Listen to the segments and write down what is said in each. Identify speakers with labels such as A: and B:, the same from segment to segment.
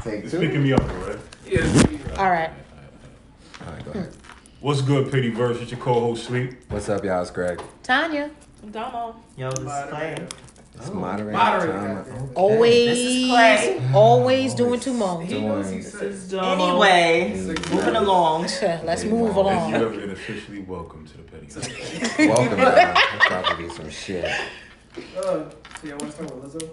A: Take
B: It's
A: two.
B: picking me up, right?
C: Yeah.
D: All right.
A: All right, go ahead.
B: What's good, Petty Verse? It's your co-host, Sleep.
A: What's up, y'all? It's Greg.
D: Tanya.
E: Domo.
C: Yo, this is Clay.
A: It's moderator.
C: Moderator.
A: Time. Okay.
D: Always.
C: This is Clay.
D: Always doing too much.
C: He knows he's
E: This
C: sick.
E: is Domo.
C: Anyway, moving along.
D: Let's move
B: And
D: along.
B: you have been officially welcome to the Petty Verse.
A: Welcome, y'all. That's about to be some shit.
C: So y'all want to start with Lizzo?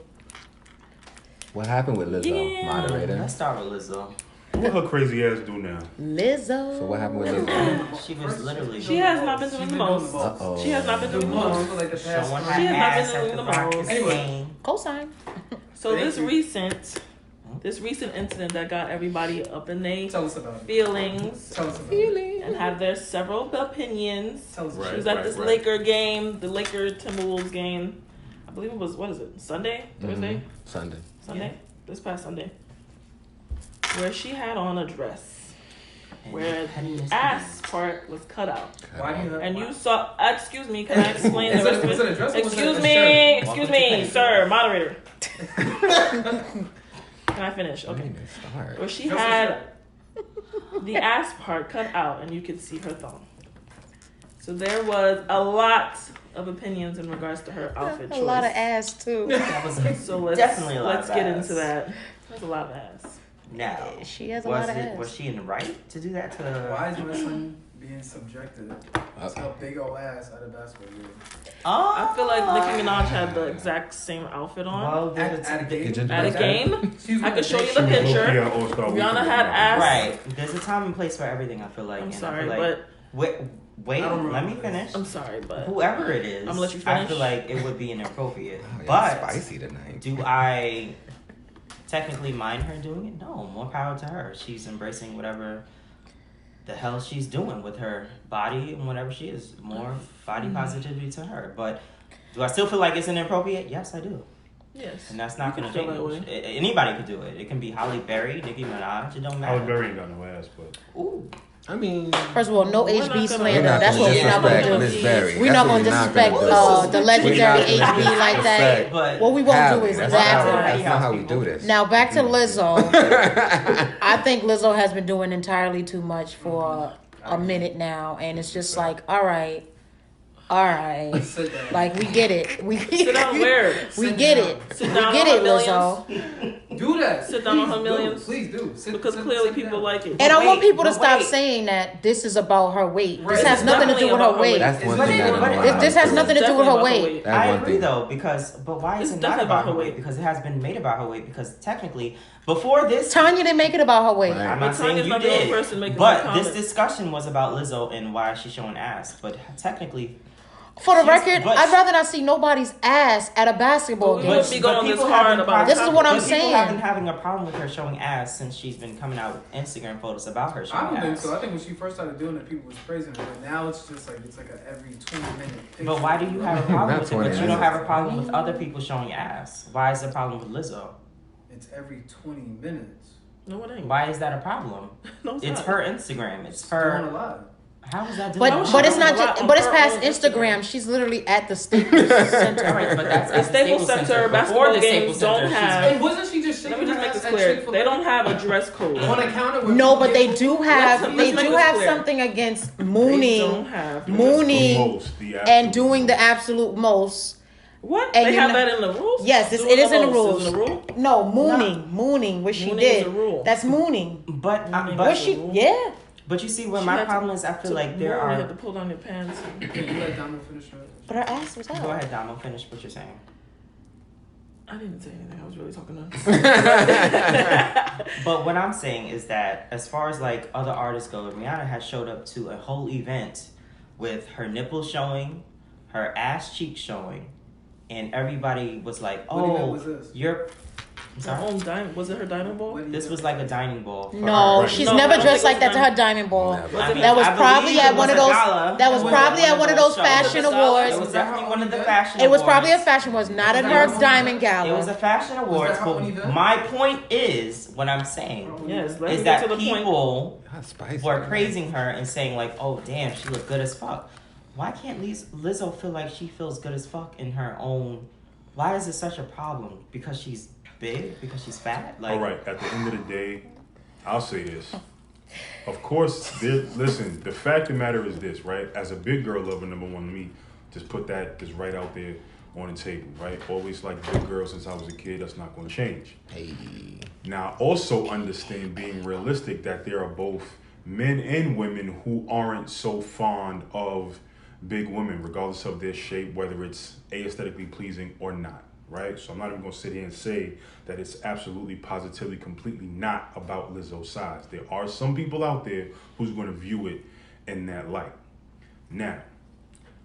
A: What happened with Lizzo,
E: Yeah.
A: moderator?
C: Let's start with Lizzo.
B: What her crazy ass do now?
D: Lizzo.
A: So what happened with Lizzo?
C: She was literally
E: She has not been doing the most.
A: Uh-oh.
E: She has not been doing the most.
C: showing her
E: She has not been
C: ass
E: doing
C: at
E: the
C: the practice
E: most.
C: game.
D: Cosign.
E: So
C: Thank
E: this
C: you.
E: recent incident that got everybody up in their
C: Tell us about it.
E: feelings
C: Tell us about it.
E: and had their several opinions.
C: Tell us
B: Right.
E: She was
C: about
E: at this
B: right.
E: Laker game, the Laker Timberwolves game. I believe it was, what is it, Sunday? Thursday?
A: Mhm. Sunday.
E: Sunday? This past Sunday. Where she had on a dress
C: it.
E: where
C: Petty
E: the
C: Miss
E: ass part was cut out.
C: Why do you have
E: And you saw, excuse me, can I explain
C: Is
E: the
C: it-
E: rest of
C: was it a dress or was it
E: Excuse
C: a
E: me,
C: shirt?
E: excuse
C: Welcome to
E: me,
C: Petty.
E: sir, moderator. Can I finish?
A: Don't
E: Okay.
A: even start.
E: Where she
C: Dress or
E: had
C: shirt?
E: the ass part cut out and you could see her thumb. So there was a lot of opinions in regards to her outfit
D: A
E: choice.
D: lot of ass too.
C: That was
E: So let's
C: definitely a lot
E: let's
C: of
E: get
C: ass.
E: into that. There's a lot of ass.
C: Now,
D: She has a
C: was
D: lot of
C: it?
D: ass.
C: Was she in the right to do that to?
F: Why is my son being subjected to
A: Uh-oh.
F: a big old ass at a basketball game?
C: Oh,
E: I feel like Nicki Minaj had the exact same outfit on.
C: Well,
F: At a game?
E: At a game,
F: She's
E: I could show you
B: She
E: the
B: was low-key
E: picture.
B: on All-Star
E: Rihanna
B: Weekend.
E: had ass.
C: right. There's a time and place for everything. I feel like.
E: I'm
C: and
E: sorry,
C: I feel like,
E: but
C: wait.
F: I don't
C: Let me
F: remember
C: finish.
E: I'm sorry, but
C: Whoever it is,
E: I'm gonna let you
C: I
E: finish.
C: feel like it would be inappropriate.
A: Oh, y'all
C: but
A: spicy tonight.
C: do I technically mind her doing it? No, more power to her. She's embracing whatever the hell she's doing with her body and whatever she is. More body positivity to her. But do I still feel like it's inappropriate? Yes, I do.
E: yes.
C: And that's not
E: You
C: going
E: can
C: to
E: feel
C: change.
E: that way.
C: Anybody could do it. It can be Halle Berry, Nicki Minaj. It don't matter.
B: Halle Berry ain't got no ass, but
C: Ooh.
A: I mean,
D: First of all, no
E: We're not
D: HB
E: gonna-
D: slander.
A: we're not
D: That's
A: gonna
D: what we're not
A: disrespect
D: gonna
A: Miss
D: do.
A: Berry.
D: We're
A: That's
D: not
A: what
D: gonna
A: we're
D: disrespect
A: gonna do.
D: the legendary
A: We're not gonna
D: HB like that.
A: disrespect
C: But
D: What we won't do
A: Halle.
D: is
A: That's
D: exactly.
A: not- That's not how we do this.
D: Now back to Lizzo. I think Lizzo has been doing entirely too much for a minute now, and it's just like, all right.
F: Sit down.
D: Like we get it. We
E: Sit down where?
D: we
F: Sit
D: get
F: down.
D: it.
E: Sit
D: We
E: down
D: get
E: on
D: it,
E: her
D: Lizzo.
F: Do that.
E: Sit down on
F: Please
E: her
F: do.
E: millions.
F: Please do.
E: Because clearly people
F: down.
E: like it.
D: And I want
C: Wait,
D: people to
C: but
D: stop
C: wait.
D: saying that this is about her weight.
F: Right.
D: This has
F: It's
D: nothing to do
E: definitely
D: with
E: about
D: her
E: her
D: weight.
E: weight.
A: That's one
C: But
A: thing
C: it-
A: I don't
C: but
A: know.
C: it-
A: how
D: This
A: to
D: has
A: do.
D: nothing to do with
E: Definitely
D: her
E: about
D: weight.
E: weight.
A: That's
C: I
A: one
C: agree
A: thing.
C: though, but why is
E: It's
C: it not
E: definitely
C: about her weight? Because it has been made about her weight. Because technically, before this,
D: Tanya didn't make it about her weight.
A: Right.
C: I'm
E: But
C: not saying
E: Tanya's
C: you
E: not the only
C: did,
E: person making
C: but
E: that
C: this
E: comment.
C: discussion was about Lizzo and why she's showing ass. But technically,
D: For the
C: She's-
D: record,
C: but-
D: I'd rather not see nobody's ass at a basketball
E: But we
D: game.
E: wouldn't be going this
C: people
E: hard
C: have been
E: about
C: pri-
E: it.
D: This is what I'm
C: but
D: saying.
C: People have been having a problem with her showing ass since she's been coming out with Instagram photos about her showing
F: I don't think
C: ass.
F: so. I think when she first started doing it, people was praising her. But now it's just like a every 20-minute picture.
C: But why do you have a problem
A: Not
C: with it? But
A: 20
C: you don't
A: minutes.
C: have a problem with other people showing ass. Why is the problem with Lizzo?
F: It's every 20 minutes.
E: No, it ain't.
C: Why is that a problem?
E: No,
C: It's
E: not.
C: her Instagram. It's
F: She's doing a
C: her.
F: lot.
C: How is that doing?
D: But it's not
E: a lot
D: just.
E: on
D: But it's
E: her
D: past
E: own
D: Instagram. She's literally at the Staples Center.
C: All right, but that's
E: The
C: at
E: Staples Center
C: Before
E: basketball
C: the
E: games
C: Staples Center,
E: don't
C: she's-
E: have.
F: And wasn't she just
E: Let
F: shaking
E: me just
F: her
E: make
F: ass
E: this
F: at
E: clear.
F: Chick-fil-A?
E: They don't have a dress code.
F: On a counter with
D: No,
F: people
D: but they
F: getting-
D: do have.
E: Let's
D: They
E: make
D: do
E: this
D: have
E: clear.
D: something against
E: They don't
D: mooning,
E: have.
D: mooning,
B: the
D: and doing the absolute most.
E: What?
D: And
E: They
D: you're
E: have
D: not-
E: that in the rules?
D: Yes,
E: Doing
D: it is in the
E: most
D: rules.
E: Is in the rule?
D: No, mooning, which she
E: Mooning is
D: did.
E: a rule.
D: That's mooning.
C: But
E: Mooning
D: What
E: is
D: she?
E: a rule.
D: Yeah.
C: but you see, where
E: She
C: my
E: had to-
C: problem is, I feel like there
E: You
C: are.
E: have to pull down your pants.
F: You let Damo finish her.
D: But her ass was out.
C: Go ahead, Damo. Finish what you're saying.
E: I didn't say anything. I was really talking to.
C: But what I'm saying is that as far as like other artists go, Rihanna has showed up to a whole event with her nipples showing, her ass cheeks showing, and everybody was like,
F: What event
C: "Oh,
F: was this?
C: you're." I'm
E: Her
C: sorry.
E: own diamond. Was it her diamond ball?
F: What do you
C: This
F: think?
C: was like a dining ball. for
D: No,
C: her.
D: she's
E: No,
D: never
E: I don't
D: dressed
E: think
D: like that
E: it's
D: to her diamond ball.
A: Never.
E: Was it-
D: That was
C: I
D: probably
C: believe
D: at
C: it
D: one
C: was
D: of
C: a
D: those.
C: gala.
D: That was
C: It
D: probably at one of those
C: shows.
D: fashion
E: Was it a gala?
D: awards.
C: It was
F: Was that
C: definitely
F: how
C: one
F: we
C: of the
F: did?
C: fashion
D: It was
C: awards.
D: probably a fashion awards, not at her diamond
C: It was a
D: gala.
C: fashion awards,
F: that
C: but
F: one event?
C: my point is, what I'm saying
E: Yes, let's
C: is
E: get
C: that
E: to the point.
C: people
A: Y'all spicy.
C: were praising her and saying like, "Oh, damn, she looked good as fuck." Why can't Lizzo feel like she feels good as fuck in her own? Why is it such a problem? Because she's big? Because she's fat? Like,
B: All right. At the end of the day, I'll say this. Of course, listen. The fact of the matter is this, right? As a big girl lover, number one, let me just put that just right out there on the table, right? Always like big girls since I was a kid. That's not going to change.
A: Hey.
B: Now, also understand, being realistic, that there are both men and women who aren't so fond of big women, regardless of their shape, whether it's aesthetically pleasing or not, right? So I'm not even going to sit here and say that it's absolutely, positively, completely not about Lizzo's size. There are some people out there who's going to view it in that light. Now,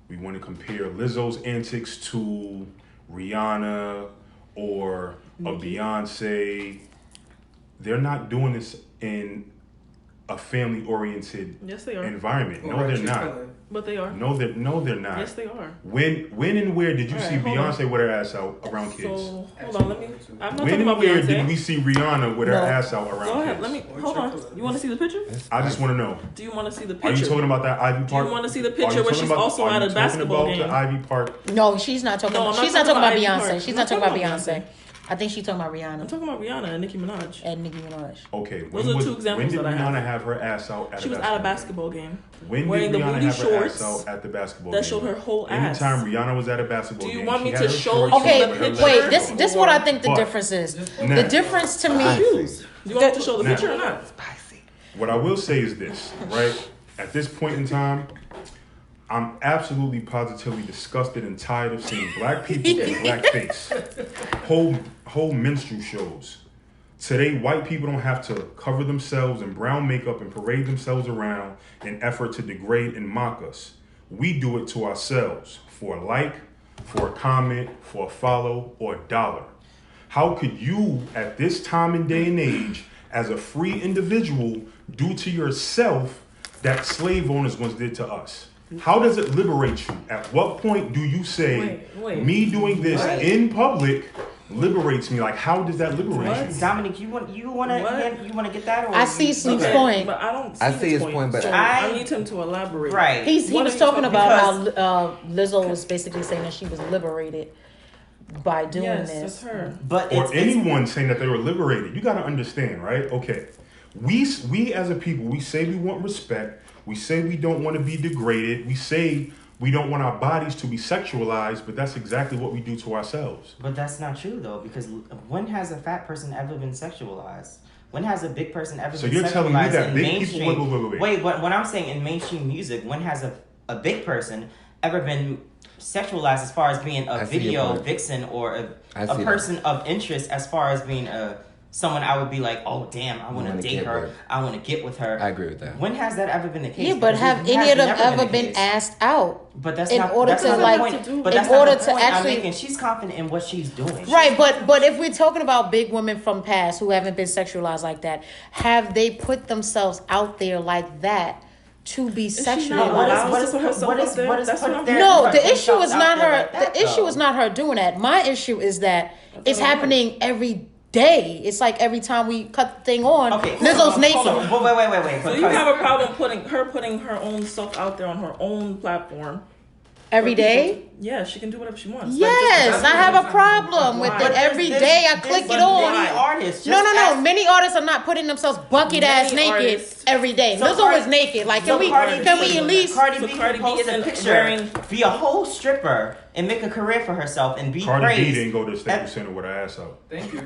B: we want to compare Lizzo's antics to Rihanna or a Beyonce. They're not doing this in a family-oriented
E: Yes, they are.
B: environment. No,
F: Right,
B: they're
F: she's
B: not.
F: color.
E: But they are.
B: No, they're not.
E: Yes, they are.
B: When and where did you
E: All
B: see
E: right, hold on.
B: Beyonce with her ass out around kids?
E: So hold on, let me. I'm not
B: When
E: talking
B: and
E: about
B: where
E: Beyonce.
B: did we see Rihanna with her
D: No.
B: ass out around
E: Go ahead.
B: kids?
E: Let me hold on. You want to see the picture?
B: I just want to know.
E: Do you want to see the
B: Are
E: picture?
B: you talking about that Ivy
E: Do
B: Park?
E: you want to see the
B: Are
E: picture
B: you
E: where
B: talking
E: she's
B: about-
E: also
B: are
E: at
B: you
E: a
B: talking
E: basketball
B: about
E: game?
B: the Ivy Park?
D: No, she's not talking.
E: No, I'm
D: about,
E: not
D: she's not
E: talking
D: talking about
E: about Ivy
D: Beyonce.
E: Park.
D: She's
E: I'm
D: not
E: not
D: talking about
E: talking
D: Beyonce.
E: about
D: I think she's talking about Rihanna
E: I'm talking about Rihanna and Nicki Minaj.
D: and Nicki Minaj.
B: Okay.
E: Those are two examples
B: when did
E: that I
B: Rihanna
E: have.
B: have her ass out at
E: She
B: a
E: was
B: basketball
E: at a basketball game
B: game? When
E: wearing
B: did
E: the
B: Rihanna
E: booty
B: have her
E: shorts
B: ass out at the basketball
E: that
B: game?
E: showed her whole ass.
B: Anytime Rihanna was at a basketball
E: Do you
B: game,
E: want me
B: she
E: to
B: had her
E: show
B: shorts
E: you
B: on,
D: Okay,
E: the
B: her
E: picture?
B: legs
D: wait. This
B: out.
D: this what I think the
B: But-
D: difference is.
B: Now,
D: The difference to me.
E: Shoes. Do you want me to show the
B: Now-
E: picture or not?
B: What I will say is this, right? At this point in time, I'm absolutely positively disgusted and tired of seeing black people in blackface. Whole minstrel shows. Today, white people don't have to cover themselves in brown makeup and parade themselves around in effort to degrade and mock us. We do it to ourselves for a like, for a comment, for a follow, or a dollar. How could you, at this time and day and age, as a free individual, do to yourself that slave owners once did to us? How does it liberate you? At what point do you say,
E: Wait.
B: me doing this
C: Right.
B: in public liberates me? Like, how does that liberate
E: What?
B: you?
C: Dominic, you want to get that? Or
D: I see
C: you-
D: Sleep's
C: okay.
D: point.
E: But I don't see
A: I see his point, but
E: so
C: I-
E: I need him to elaborate.
C: Right.
D: He
E: What
D: was
E: are you
D: talking about
C: because-
D: how Lizzo was basically saying that she was liberated by doing
E: Yes,
D: this.
E: that's her.
C: But
B: Or
C: it's
B: anyone saying that they were liberated. You got to understand, right? Okay. We as a people, we say we want respect. We say we don't want to be degraded. We say we don't want our bodies to be sexualized, but that's exactly what we do to ourselves.
C: But that's not true though, because when has a fat person ever been sexualized? When has a big person ever
B: So
C: been
B: you're
C: sexualized
B: telling me that
C: in
B: big
C: mainstream?
B: people- wait.
C: What I'm saying in mainstream music, when has a big person ever been sexualized as far as being
A: I
C: a
A: see your
C: video
A: point.
C: vixen or
A: I
C: a
A: see that.
C: person of interest as far as being someone I would be like, oh damn, I want to
A: wanna
C: date
A: get
C: her,
A: with.
C: I want to get with her.
A: I agree with that.
C: When has that ever been the case?
D: Yeah, but
C: Because
D: have
C: it
D: any
C: has
D: of them
C: never
D: ever
C: the
D: been
C: case.
D: asked out?
C: But that's
D: in
C: not
D: order
C: that's
D: to,
C: not the
D: like,
C: point. But
D: in
C: that's not
D: order
C: the
D: to
C: point I'm
D: actually-
C: making. She's confident in what she's doing.
D: Right, but if we're talking about big women from past who haven't been sexualized like that, have they put themselves out there like that to be
E: she not
D: sexualized?
E: allowed to put herself out there? That's what I'm-
D: No, the
C: put
D: issue is
C: themselves out
D: not
C: there
D: her.
C: like that,
D: The issue
C: though?
D: is not her doing that. My issue is that it's
E: thought it
D: happening every day. It's like every time we cut the thing on,
C: Okay,
D: Lizzo's naked.
C: hold on. Wait.
E: So you have a problem putting her own stuff out there on her own platform
D: Every day?
E: Yeah, she can do whatever she wants.
D: Yes, I have a problem with
E: But
D: it. Every
C: There's-
D: day I
C: there's
D: click it
C: many
D: on.
C: artists.
D: No.
C: Just ask-
D: Many artists are not putting themselves bucket ass
E: Many
D: naked
E: artists-
D: every day.
C: So
D: Lizzo
C: Cardi-
D: is naked. Like,
C: So
D: can
C: Cardi
D: we
C: B-
D: at least?
C: Cardi
E: So
C: B
E: Cardi
C: can
E: B
C: post a
E: isn't
C: picture,
E: wearing-
C: be a whole stripper, and make a career for herself and be
B: Cardi
C: praised.
B: B didn't go to the Staples
C: And-
B: Center with her ass out.
F: Thank you.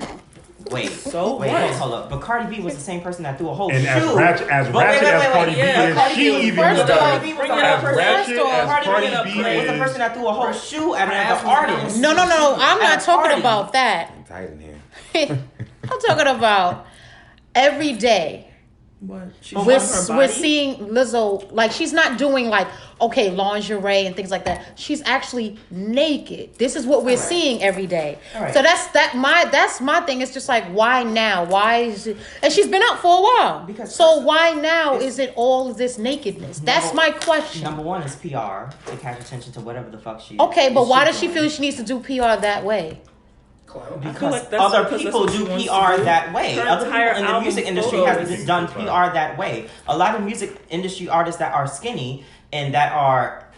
C: Wait,
E: So
C: wait,
E: what?
C: hold up. But Cardi B was the same person that threw a whole
B: And
C: shoe.
B: as ratchet as
C: But wait,
B: Cardi B
E: yeah,
B: is,
C: Cardi
B: she
C: B was-
B: even
D: first
B: was
D: of all,
C: Cardi B was
E: bring
C: the
E: it up,
C: person-
B: ratchet
D: First
B: as
C: Cardi
B: Cardi
C: B
B: B
C: was the
B: is.
C: person that threw a whole shoe at another artist.
D: No. I'm
C: At
D: not
C: a
D: talking
C: party.
D: about that.
A: I'm tired in here.
D: I'm talking about every day.
E: What? She's
C: But
D: We're,
E: showing her
D: we're
E: body?
D: seeing Lizzo, like, she's not doing like, okay, lingerie and things like that. She's actually naked. This is what we're
C: Alright.
D: seeing every day.
C: Alright.
D: So that's my thing. It's just like, why now? Why is it? And she's been out for a while.
C: Because
D: so
C: first-
D: why now
C: it's-
D: is it all of this nakedness? That's
C: Number-
D: my question.
C: Number one is PR to catch attention to whatever the fuck she.
D: Okay, but
C: is
D: why does she
C: doing.
D: feel she needs to do PR that way?
F: Cloud.
E: feel
C: Because
E: like that's
C: other
E: because
C: people
E: that's
C: do
E: what she
C: PR
E: wants to do.
C: that way.
E: Her
C: Other
E: entire
C: people in the
E: album
C: music industry
E: photos.
C: has done PR that way. A lot of music industry artists that are skinny and that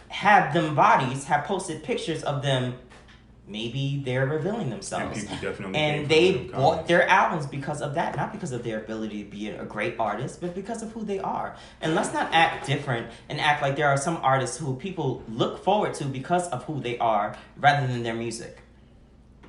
C: have them bodies have posted pictures of them maybe they're revealing
B: And
C: themselves.
B: people definitely
C: And they bought their albums because of that, not because of their ability to be a great artist, but because of who they are. And let's not act different and act like there are some artists who people look forward to because of who they are rather than their music.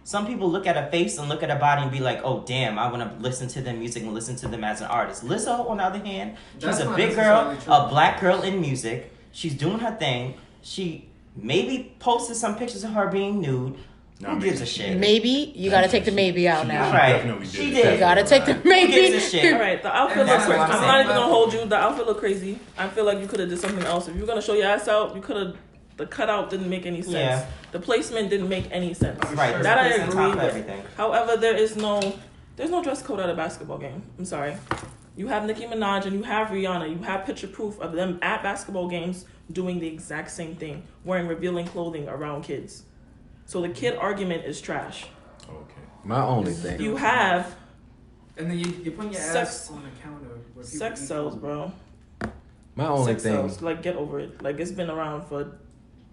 C: Some people look at a face and look at a body and be like, oh, damn, I want to listen to their music and listen to them as an artist. Lizzo, on the other hand, she's
F: That's
C: a
F: not
C: big girl,
F: necessarily true.
C: a black girl in music. She's doing her thing. She maybe posted some pictures of her being nude. Who gives a shit?
D: Maybe you gotta take the maybe out now.
C: All right.
B: Definitely did.
C: She did.
D: You gotta take the
C: Who
D: maybe.
C: gives a shit?
E: All right, the outfit
F: And
E: looks
F: that's
E: crazy.
F: what
E: I'm
F: I'm
E: not
F: saying.
E: even gonna hold you. The outfit looked crazy. I feel like you could have did something else. If you were gonna show your ass out, you could have. The cutout didn't make any sense.
C: Yeah.
E: The placement didn't make any sense.
C: Right.
E: That I
C: it's on top
E: agree
C: of
E: with.
C: everything.
E: However, there's no dress code at a basketball game. I'm sorry. You have Nicki Minaj and you have Rihanna. You have picture proof of them at basketball games doing the exact same thing, wearing revealing clothing around kids. So the kid argument is trash.
B: Okay.
A: My only thing.
E: You have
F: And then you're putting your
E: Sex-
F: ass on the counter. Where people
E: sex
F: eat
E: sells,
F: food.
E: bro.
A: My only
E: Sex
A: thing.
E: sells. Like, get over it. Like, it's been around for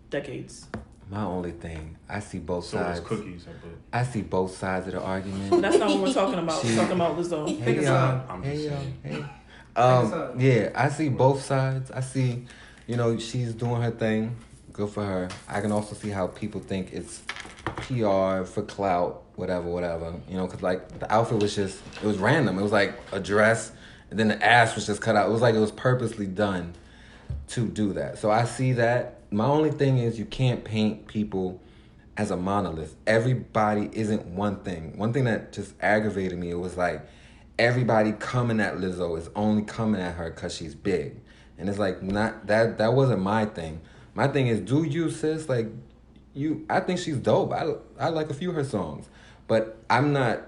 E: decades.
A: My only thing. I see both
B: So it's
A: sides.
B: cookies, I bet.
A: I see both sides of the argument.
E: That's not what we're talking about. We're talking about Lizzo.
F: Pick
A: Hey
F: a
A: y'all.
F: side.
B: I'm
A: Hey
B: just
A: y'all.
B: saying.
A: Hey.
F: a side.
A: Yeah, I see both sides. I see, she's doing her thing. Good for her. I can also see how people think it's PR for clout, whatever. Because like the outfit was it was random. It was like a dress, and then the ass was just cut out. It was like it was purposely done to do that. So I see that. My only thing is you can't paint people as a monolith. Everybody isn't one thing. One thing that just aggravated me, it was like everybody coming at Lizzo is only coming at her because she's big. And it's like not that wasn't my thing. My thing is, do you, sis? Like I think she's dope. I like a few of her songs. But I'm not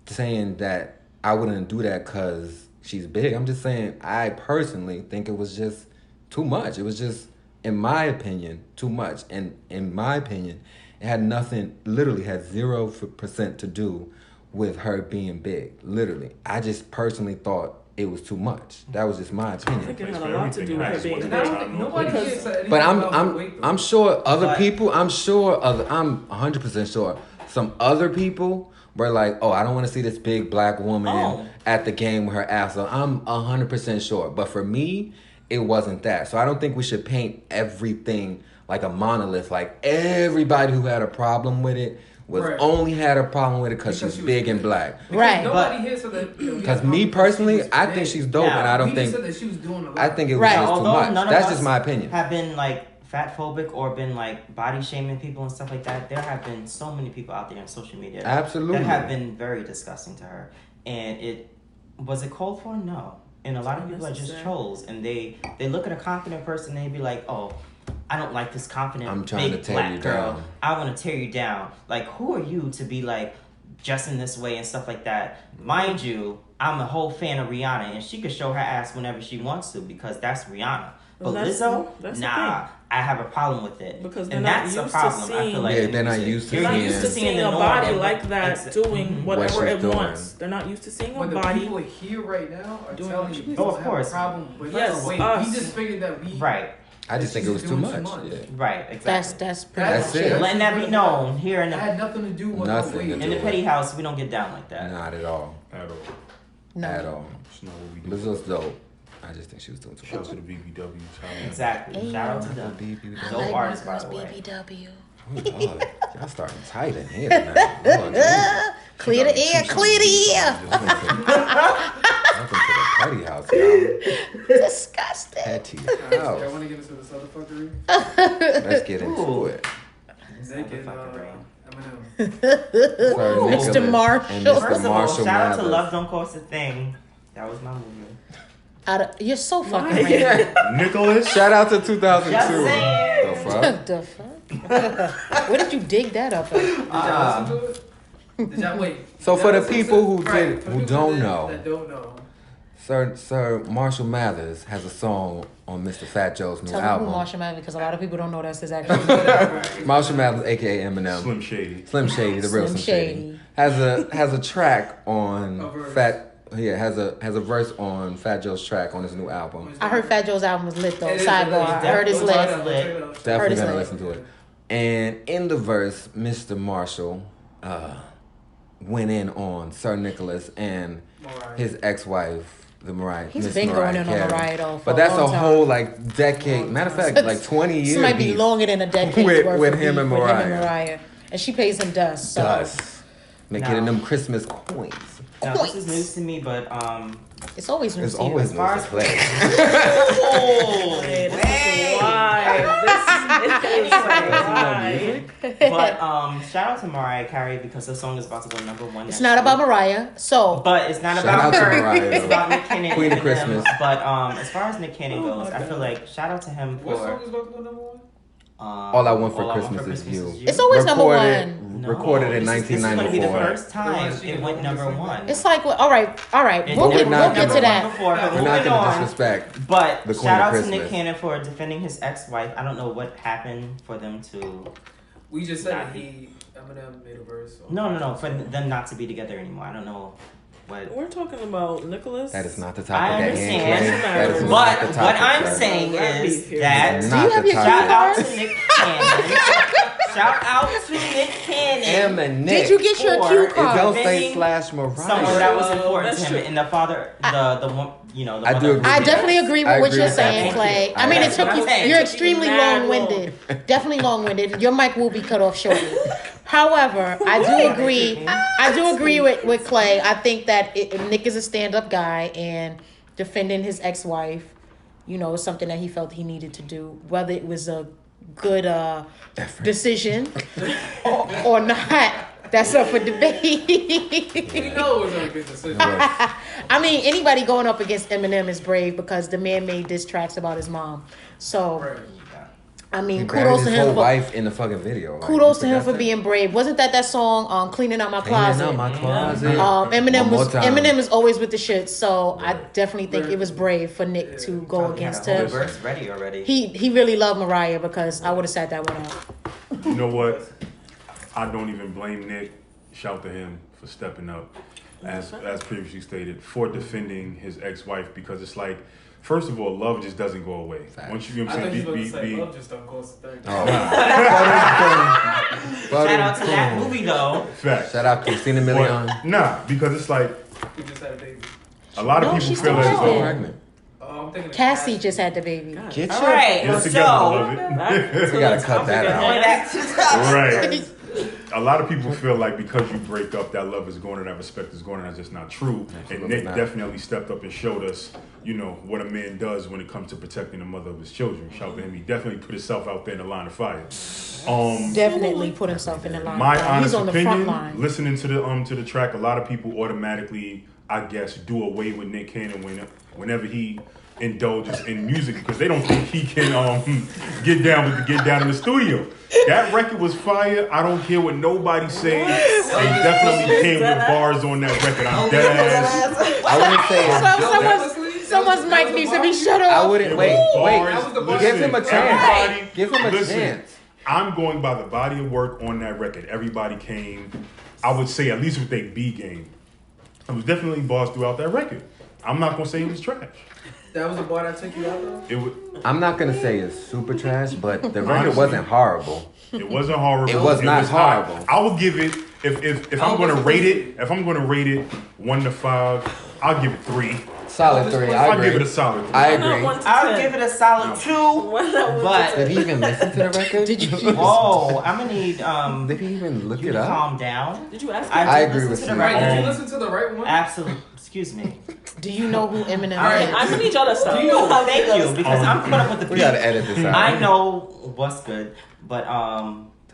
A: saying that I wouldn't do that because she's big. I'm just saying I personally think it was just too much. It was just, in my opinion, too much. And in my opinion, it had literally had 0% to do with her being big. Literally. I just personally thought it was too much. That was just my
E: I
A: opinion.
E: think it had a lot to do with her being
F: And I don't
E: big.
F: think nobody here said anything
A: But
F: about the weight, though.
A: I'm sure other
C: But-
A: people, I'm 100% sure some other people were like, oh, I don't want to see this big black woman
C: Oh.
A: at the game with her ass on. I'm 100% sure. But for me, it wasn't that. So I don't think we should paint everything like a monolith. Like everybody who had a problem with it
F: Right.
A: only had a problem with it because
F: Because
A: she's
F: she was
A: big and
F: big.
A: black.
F: Because
D: Right.
F: nobody here said that.
A: Because me personally, I think she's dope,
C: Yeah.
A: and I don't
F: We just
A: think.
F: said that she was doing a lot.
A: I think it was
D: Right.
A: just too
C: Although
A: much.
C: none of
A: That's
C: us
A: just my opinion.
C: have been like fat phobic or been like body shaming people and stuff like that. There have been so many people out there on social media
A: Absolutely.
C: that have been very disgusting to her. And it was it called for? No. And a lot of people are just
E: Unnecessary.
C: trolls, and they look at a confident person and they be like, oh, I don't like this confident
A: I'm trying
C: big
A: to tear
C: black
A: you
C: girl.
A: down.
C: I want to tear you down. Like, who are you to be like dressing this way and stuff like that? Mind you, I'm a whole fan of Rihanna, and she could show her ass whenever she wants to because that's Rihanna. But
E: Well, that's
C: Lizzo,
E: the
C: nah, I have a problem with it.
E: Because they're
C: and
E: not
C: that's a
E: used to
C: problem. I
E: seeing-
C: feel like
A: Yeah,
C: in
A: they're not
C: music.
A: used to
E: They're not
A: seeing-
E: used to seeing
C: the
E: a
C: norm
E: body
C: and
E: like that
C: ex-
E: doing
A: What
E: whatever
A: she's
E: it
A: doing.
E: wants. They're not used to seeing a
F: But the
E: body.
F: people here right now are
E: Doing
F: telling
E: what
F: you
E: she
F: they
C: does.
F: don't
C: Of
F: have
C: course.
F: a problem with
E: Yes,
F: her weight.
E: us.
F: We just figured that we
C: Right,
A: I just think it was
F: she's
A: too
F: doing
A: much.
F: too much.
A: Yeah.
C: right, exactly.
D: That's pretty
A: That's
D: much
A: it.
C: Letting that be known here in
F: It
C: the
F: had nothing to do with
A: Nothing
F: the weight.
A: to
C: in
A: do
C: the
A: with
C: petty house. We don't get down like that.
A: Not at all.
B: At all.
D: No.
A: At all.
B: It's not what we do.
A: Lizzo's dope. I just think she was doing too
B: Shout out
A: much.
B: to the BBW.
C: Exactly. Shout out to them.
D: I
C: Dope
D: like
C: artists,
D: my
C: by
D: girls
C: the way.
D: BBW.
A: Oh, Lord. Y'all starting tight in here tonight. Lord, Jesus.
D: Clear the air, clear the air.
A: Welcome to the petty house, y'all.
D: Disgusting.
A: Petty
F: I
A: house.
F: want to get into this other fuckery.
A: Let's get into
C: Ooh.
A: it.
F: Naked
C: Motherfucker,
F: Eminem.
A: Sorry,
C: Ooh.
A: Nicholas
D: Mr. Marshall.
A: and Mr.
C: First of all,
A: Marshall
C: shout out to
A: Mathers.
C: Love Don't Cost a Thing. That was my movie.
D: You're so fucking
E: Why?
D: random.
B: Nicholas.
A: Shout out to 2002.
C: Just saying.
A: The fuck?
D: The fuck? Where did you dig that up at?
F: Did y'all listen to it? Did y'all wait?
A: So
F: Did
A: for
F: y'all
A: the
F: listen
A: people
F: to-
A: who
F: right,
A: did-
F: for
A: who
F: people
A: don't
F: that-
A: know.
F: that don't know.
A: Sir Marshall Mathers has a song on Mr. Fat Joe's new
D: Tell me who
A: album.
D: Marshall Mathers, because a lot of people don't know that's his actual name.
A: Marshall Mathers, aka Eminem.
B: Slim Shady.
A: Slim Shady, the real
D: Slim
A: Slim Shady.
D: Shady.
A: Has a track on
F: A verse.
A: has a verse on Fat Joe's track on his new album.
D: I heard Fat Joe's album was lit though.
F: It is,
D: Sidebar.
F: it is.
D: I heard it's
C: Definitely
D: lit.
C: lit.
A: Definitely
D: it's
A: gonna
D: lit.
A: listen to it. And in the verse, Mr. Marshall went in on Sir Nicholas and
F: Mariah.
A: his ex-wife, the Mariah.
D: He's
A: Miss
D: been
A: Mariah
D: going in on
A: Carey.
D: Mariah though. For
A: But that's
D: long
A: a
D: time.
A: whole like decade.
F: Long
A: Matter of
F: time.
A: fact, like 20 years.
D: This might be
A: beef
D: longer than a decade
A: with him and Mariah.
D: And she pays him dust. So.
A: Dust. Make
C: No.
A: it in them Christmas coins.
C: Now, this is news to me, but
D: It's always news
A: It's
D: to you.
A: always
C: as far
A: news
C: as-
A: to play.
C: oh,
E: Hey, this
C: wait.
E: is why. This is why.
C: But shout out to Mariah Carey because the song is about to go number one.
D: It's
C: next
D: not
C: week.
D: about Mariah. So
C: But it's not
A: Shout
C: about
A: out to
C: her.
A: Mariah,
C: It's
A: though.
C: about Nick Cannon.
A: Queen of
C: and Eminem.
A: Christmas.
C: But as far as Nick Cannon goes, I feel like shout out to him
F: What song
C: for
F: is about to go number one?
A: All I Want for Christmas Is You.
D: it's always number one.
A: Recorded in
C: This is going to be the
A: 1994.
C: first time it went number one.
D: It's like, all right.
C: It
D: We'll
C: did
D: get,
A: we're
C: went
A: not
D: we'll get
C: number
D: to
A: gonna-
D: that.
C: one before, but
A: We're not
C: moving
A: going to
C: on.
A: disrespect.
C: But
A: the Queen
C: shout
A: of
C: out to
A: Christmas.
C: Nick Cannon for defending his ex-wife. I don't know what happened for them to.
F: We just said it. Eminem made a verse. So.
C: No, for them not to be together anymore. I don't know what.
E: We're talking about Nicholas.
A: That is not the
C: I
A: topic at
C: understand.
A: hand. That is
E: But
A: not the
C: But
A: topic,
C: what I'm
A: sir.
C: saying
E: That
C: is
E: beef here.
C: that.
A: Not
D: Do you have
A: the
D: your
A: topic.
C: Shout out
D: cards?
C: to Nick Cannon. Shout out to Nick Cannon.
A: Nick.
D: Did you get your
C: Or
D: cue
C: it
A: It don't
D: card?
A: say
C: Defending
A: slash Mariah.
C: Someone that was important
E: That's
C: to him,
E: true.
C: and the father, the one, you know, the
A: I
C: one
A: do
C: that
A: agree.
D: I
A: with
D: definitely
A: that.
D: agree
A: I
D: with what
A: agree
D: you're
A: with that.
D: saying,
C: Thank
D: Clay.
C: you.
D: I mean, it
C: That's
D: took
C: what
D: you.
C: I'm saying.
D: You're
C: It took you
D: extremely
E: mad
D: long-winded. Definitely long-winded. Your mic will be cut off shortly. However, I do agree. I do agree with Clay. I think that Nick is a stand-up guy, and defending his ex-wife, you know, is something that he felt he needed to do. Whether it was a good decision or not, that's up for debate.
F: We know it was a good decision.
D: I mean, anybody going up against Eminem is brave because the man made diss tracks about his mom. So,
F: Right.
D: I
A: He
D: mean,
A: buried
D: kudos
A: his
D: to
A: whole
D: him. For,
A: wife in the fucking video. Like,
D: kudos to
A: you
D: him
A: forgot
D: for
A: that?
D: being brave. Wasn't that song, "Cleaning Out My
A: Cleaning
D: Closet"?
A: out my closet.
D: Eminem
A: One more
D: was
A: time.
D: Eminem is always with the shit. So I definitely think it was brave for Nick to go
C: Probably had
D: against
C: a whole
D: him.
C: verse ready already.
D: He really loved Mariah because I would have sat that one out.
B: You know what? I don't even blame Nick. Shout to him for stepping up, as previously stated, for defending his ex-wife, because it's like, first of all, love just doesn't go away.
A: Facts.
B: Once you, you know
F: I
B: what I'm
F: thought you were
B: saying,
F: about to say love just don't cost 30.
A: Oh.
C: Shout out to that movie though.
B: Fact.
A: Shout out to Christina Milian.
B: But, nah, because it's like
F: We just had a baby.
B: a lot of
D: No,
B: people
D: she's
B: feel
D: still
B: as
D: pregnant.
B: though.
A: Pregnant.
F: Oh, I'm thinking of
D: Cassie just had the baby.
A: Get
C: All
A: your.
C: right,
B: Get it
C: so
B: together, beloved.
A: We gotta cut that out.
C: going back to the topic.
B: Right. A lot of people feel like because you break up, that love is gone and that respect is gone, and that's just not true.
A: Absolutely
B: And Nick
A: not.
B: definitely stepped up and showed us, you know, what a man does when it comes to protecting the mother of his children. Shout to him. He definitely put himself out there in the line of fire.
D: Definitely put himself in the line.
B: My
D: He's
B: honest
D: on the front
B: opinion,
D: line.
B: listening to the track, a lot of people automatically, I guess, do away with Nick Cannon whenever he indulges in music because they don't think he can get down in the studio. That record was fire. I don't care what nobody says. They definitely came with bars on that record. I'm dead ass.
A: I wouldn't say.
D: Someone's mic needs to be shut off.
A: I wouldn't.
B: It
A: Wait.
B: was
A: Wait.
B: bars.
F: That was the
A: Give him a
B: Listen,
A: chance.
B: everybody-
A: Give him a
B: listen,
A: chance.
B: I'm going by the body of work on that record. Everybody came, I would say, at least with their B game. It was definitely bars throughout that record. I'm not going to say it was trash.
F: That was the bar that took you out though?
B: It was.
A: I'm not gonna say it's super trash, but the record
B: Honestly.
A: wasn't horrible.
B: It wasn't horrible.
A: It was not
B: hot.
A: horrible.
B: I will give it if I'm going to rate it. If I'm going to rate it 1 to 5, I'll give it 3.
A: Solid 3. I
B: I'll give it
A: agree.
B: a solid 3.
A: I
E: Why not
A: agree.
E: 1 to
C: I would
E: 10?
C: give it a solid 2.
E: Why not 1 to
C: But
E: 10?
A: Did he even listen to the record?
D: Did you?
C: oh, I'm gonna need
A: Did he even look
C: you
A: it
C: to
A: up?
C: calm down.
E: Did you ask
C: I
E: him?
A: I
C: did
A: agree
C: listen
A: with
C: to
A: you.
C: the
F: Right, did you
C: record.
F: listen to the right one?
C: Absolutely. Excuse me.
D: Do you know who Eminem
C: Alright,
D: is?
E: I'm gonna need y'all to stop.
C: Thank you, because I'm coming up with the
A: We
C: beat.
A: gotta edit this out.
C: I know what's good, but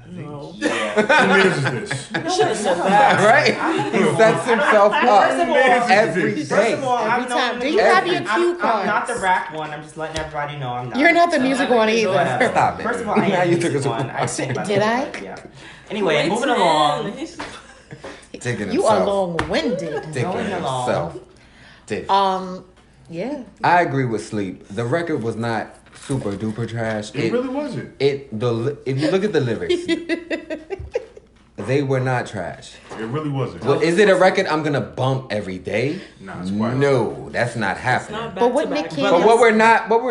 E: No.
C: yeah.
B: Who minutes is this?
E: You should have said that.
A: Right? He sets himself up
C: First of all,
A: every
C: First
A: day.
C: of all,
D: Every
C: I'm
D: time.
C: known
D: Do
C: to
D: you
C: be-
D: have your
C: I'm-
D: cue
C: I'm not
D: cards?
C: the rap one. I'm just letting everybody know I'm not.
D: You're not the music one
C: Whatever.
D: either.
A: Stop it.
C: First of all, I
A: Now
C: am
A: you
C: the
A: took
C: music
A: us
C: one.
A: apart.
C: I sing about
D: Did
C: that,
D: I?
C: but yeah. Anyway, moving along.
A: Taking
D: You are
A: himself.
D: long-winded.
A: Taking
C: Going along.
A: himself. Dick.
D: Yeah.
A: I agree with Sleep. The record was not super duper trash.
B: It really wasn't.
A: If you look at the lyrics, they were not trash.
B: It really wasn't.
A: Well, is it a record I'm gonna bump every day?
B: Nah, it's quiet.
A: No, that's not happening.
E: Not
D: But what
E: back to
D: Nick
E: back.
D: Cannon-
A: But what we're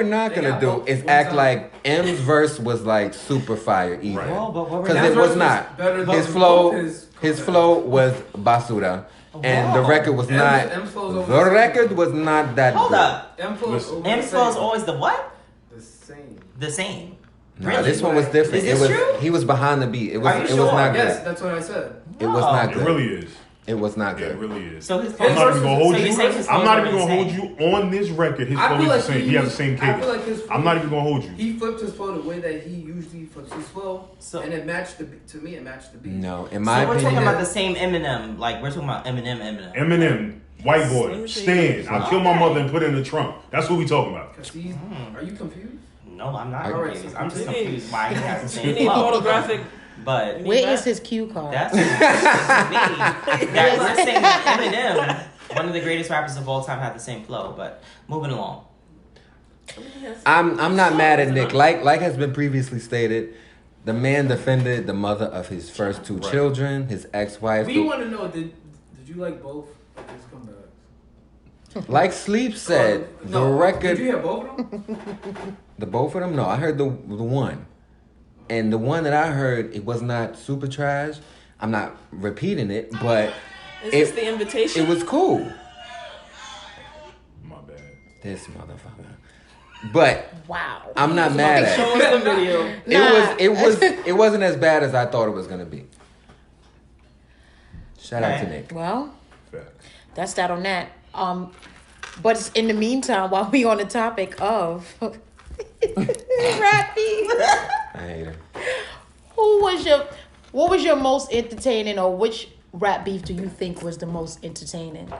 A: not
F: They
A: gonna
F: got
A: do
F: both
A: is
F: one
A: act
F: time.
A: like M's verse was like super fire either.
B: Right.
C: Well, but what we're
A: Because
C: not
A: it was not.
F: better than
A: His
F: both
A: flow,
F: his
A: his
F: comebacks.
A: flow was basura, and the
C: Wow.
A: record was
F: M's-
A: not.
F: M's flow's always
A: The
F: the
A: record
F: same.
A: was not that
C: Hold
A: good.
C: up.
F: M flow.
B: Listen.
C: M flow's always the what?
F: the same.
C: The same.
A: Nah,
C: Really?
A: this one was different.
C: Is
A: It
C: this
A: was
C: true?
A: he was behind the beat. It was
C: Are you
A: it was
C: sure?
A: not
F: Yes,
A: good.
F: that's what I said.
A: It was
C: No.
A: not
B: It
A: good.
B: really is.
A: It was not
B: It
A: good.
B: really is.
C: So his
B: I'm not even gonna hold
C: so
B: you.
C: you say his
B: I'm not even
C: flow's
B: gonna hold
C: insane.
B: you on this record. His
F: I
B: flow
F: feel
B: is
F: like
B: the same. He has the same
F: I feel
B: cadence.
F: like his flow,
B: I'm not even gonna hold you.
F: He flipped his flow the way that he usually flips his flow,
C: So-
F: and it matched the beat. To me, it matched the beat.
A: No, in
C: So
A: my
C: we're talking
A: opinion,
C: about the same Eminem. Like we're talking about Eminem.
B: Eminem, white boy,
E: Slim
B: Stan.
E: Shady.
B: I killed my mother and put it in the trunk. That's what we talking about.
F: Cause he's. Are you confused?
C: No, I'm not
A: Alright,
C: confused.
F: so
C: I'm just
E: you need-
C: confused why he has the
E: You
C: same
E: need
C: flow.
E: photographic.
C: But
E: need
D: Where
E: that?
D: is his cue card?
C: that's to me that we're saying that Eminem, one of the greatest rappers of all time, had the same flow. But moving along.
A: I'm not mad at Nick. Like has been previously stated, the man defended the mother of his first two
B: Right.
A: children, his ex-wife.
F: We want to know. Did you like both of his comebacks?
A: Like Sleep said, the
F: Did
A: record,
F: you hear both of them?
A: the both of them. No, I heard the one, and the one that I heard, it was not super trash. I'm not repeating it, but
E: Is this
A: it
E: the invitation?
A: it was cool.
B: My bad.
A: This motherfucker. But
D: Wow.
A: I'm not mad at
E: Show
A: it.
E: us the video.
A: It wasn't as bad as I thought it was gonna be. Shout out to
C: Okay.
A: Nick.
D: Well,
B: Fact.
D: that's that on that. But in the meantime, while we on the topic of rap beef,
A: I hate her.
D: what was your most entertaining, or which rap beef do you think was the most entertaining?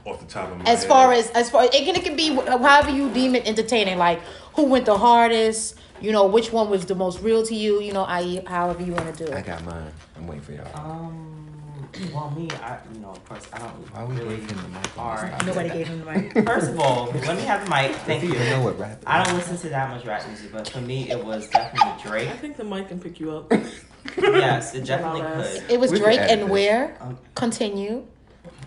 B: Off the top of my
D: As
B: head.
D: far as it can be however you deem it entertaining, like who went the hardest, which one was the most real to you, i.e. however you want to do
A: I
D: it.
A: got mine. I'm waiting for y'all.
C: Well, me, of course, I
A: Why
C: don't
A: we
C: really.
A: gave him the mic?
C: Alright.
D: Nobody gave him the mic.
C: First of all, let me have the mic. Thank
A: You
C: you.
A: know what rap is.
C: I don't listen to that much rap music, but for me, it was definitely Drake.
E: I think the mic can pick you up.
C: Yes, it definitely
E: Loud-ass.
C: could.
D: It was
A: We can
D: Drake
A: edit
D: and
A: this.
D: where?
C: Um,
D: Continue.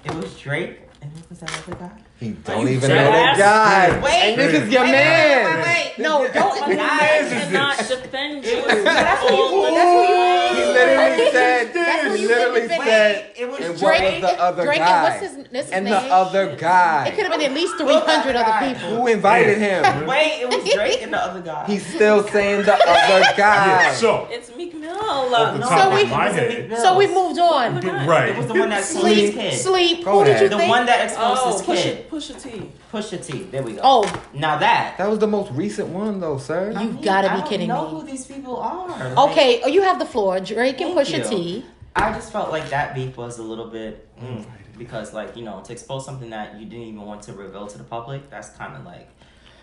C: It was Drake, and who was that other guy?
A: He don't
E: you
A: even know that
E: dead
A: guy.
C: Wait,
A: and this is your
C: wait,
A: man.
C: wait.
D: No, don't.
E: My guy cannot defend you.
D: That's what you-
A: He literally said.
D: That's what
A: He
D: you
A: literally
D: think it
A: said.
C: It was
A: And what
C: Drake.
A: was the other
D: Drake
A: guy?
D: and what's his
A: And
D: name?
A: the other guy.
D: It could have been at least 300 other people.
A: Who invited him?
C: Wait, it was Drake and the other guy.
A: He's still saying the other guy.
B: Yeah, so,
E: It's Meek Mill.
B: off the
C: no,
B: top
D: So
B: of
D: we-
B: my
C: it was
B: head.
C: Meek Mill.
D: So we moved on.
B: Right.
C: It was the one that exposed his kid.
D: Sleep.
A: Go
D: Who did you
A: ahead.
C: The
D: think?
C: one that exposed
E: Oh,
C: his kid.
E: push a T.
C: Pusha T. There we go.
D: Oh,
C: Now that.
A: That was the most recent one, though, sir.
D: You
C: I mean,
D: gotta be
C: I don't
D: kidding
C: know
D: me.
C: who these people are. Like,
D: okay. Oh, you have the floor. Drake and
C: Thank
D: Pusha
C: you.
D: T.
C: I just felt like that beef was a little bit because, like, to expose something that you didn't even want to reveal to the public. That's kind of like,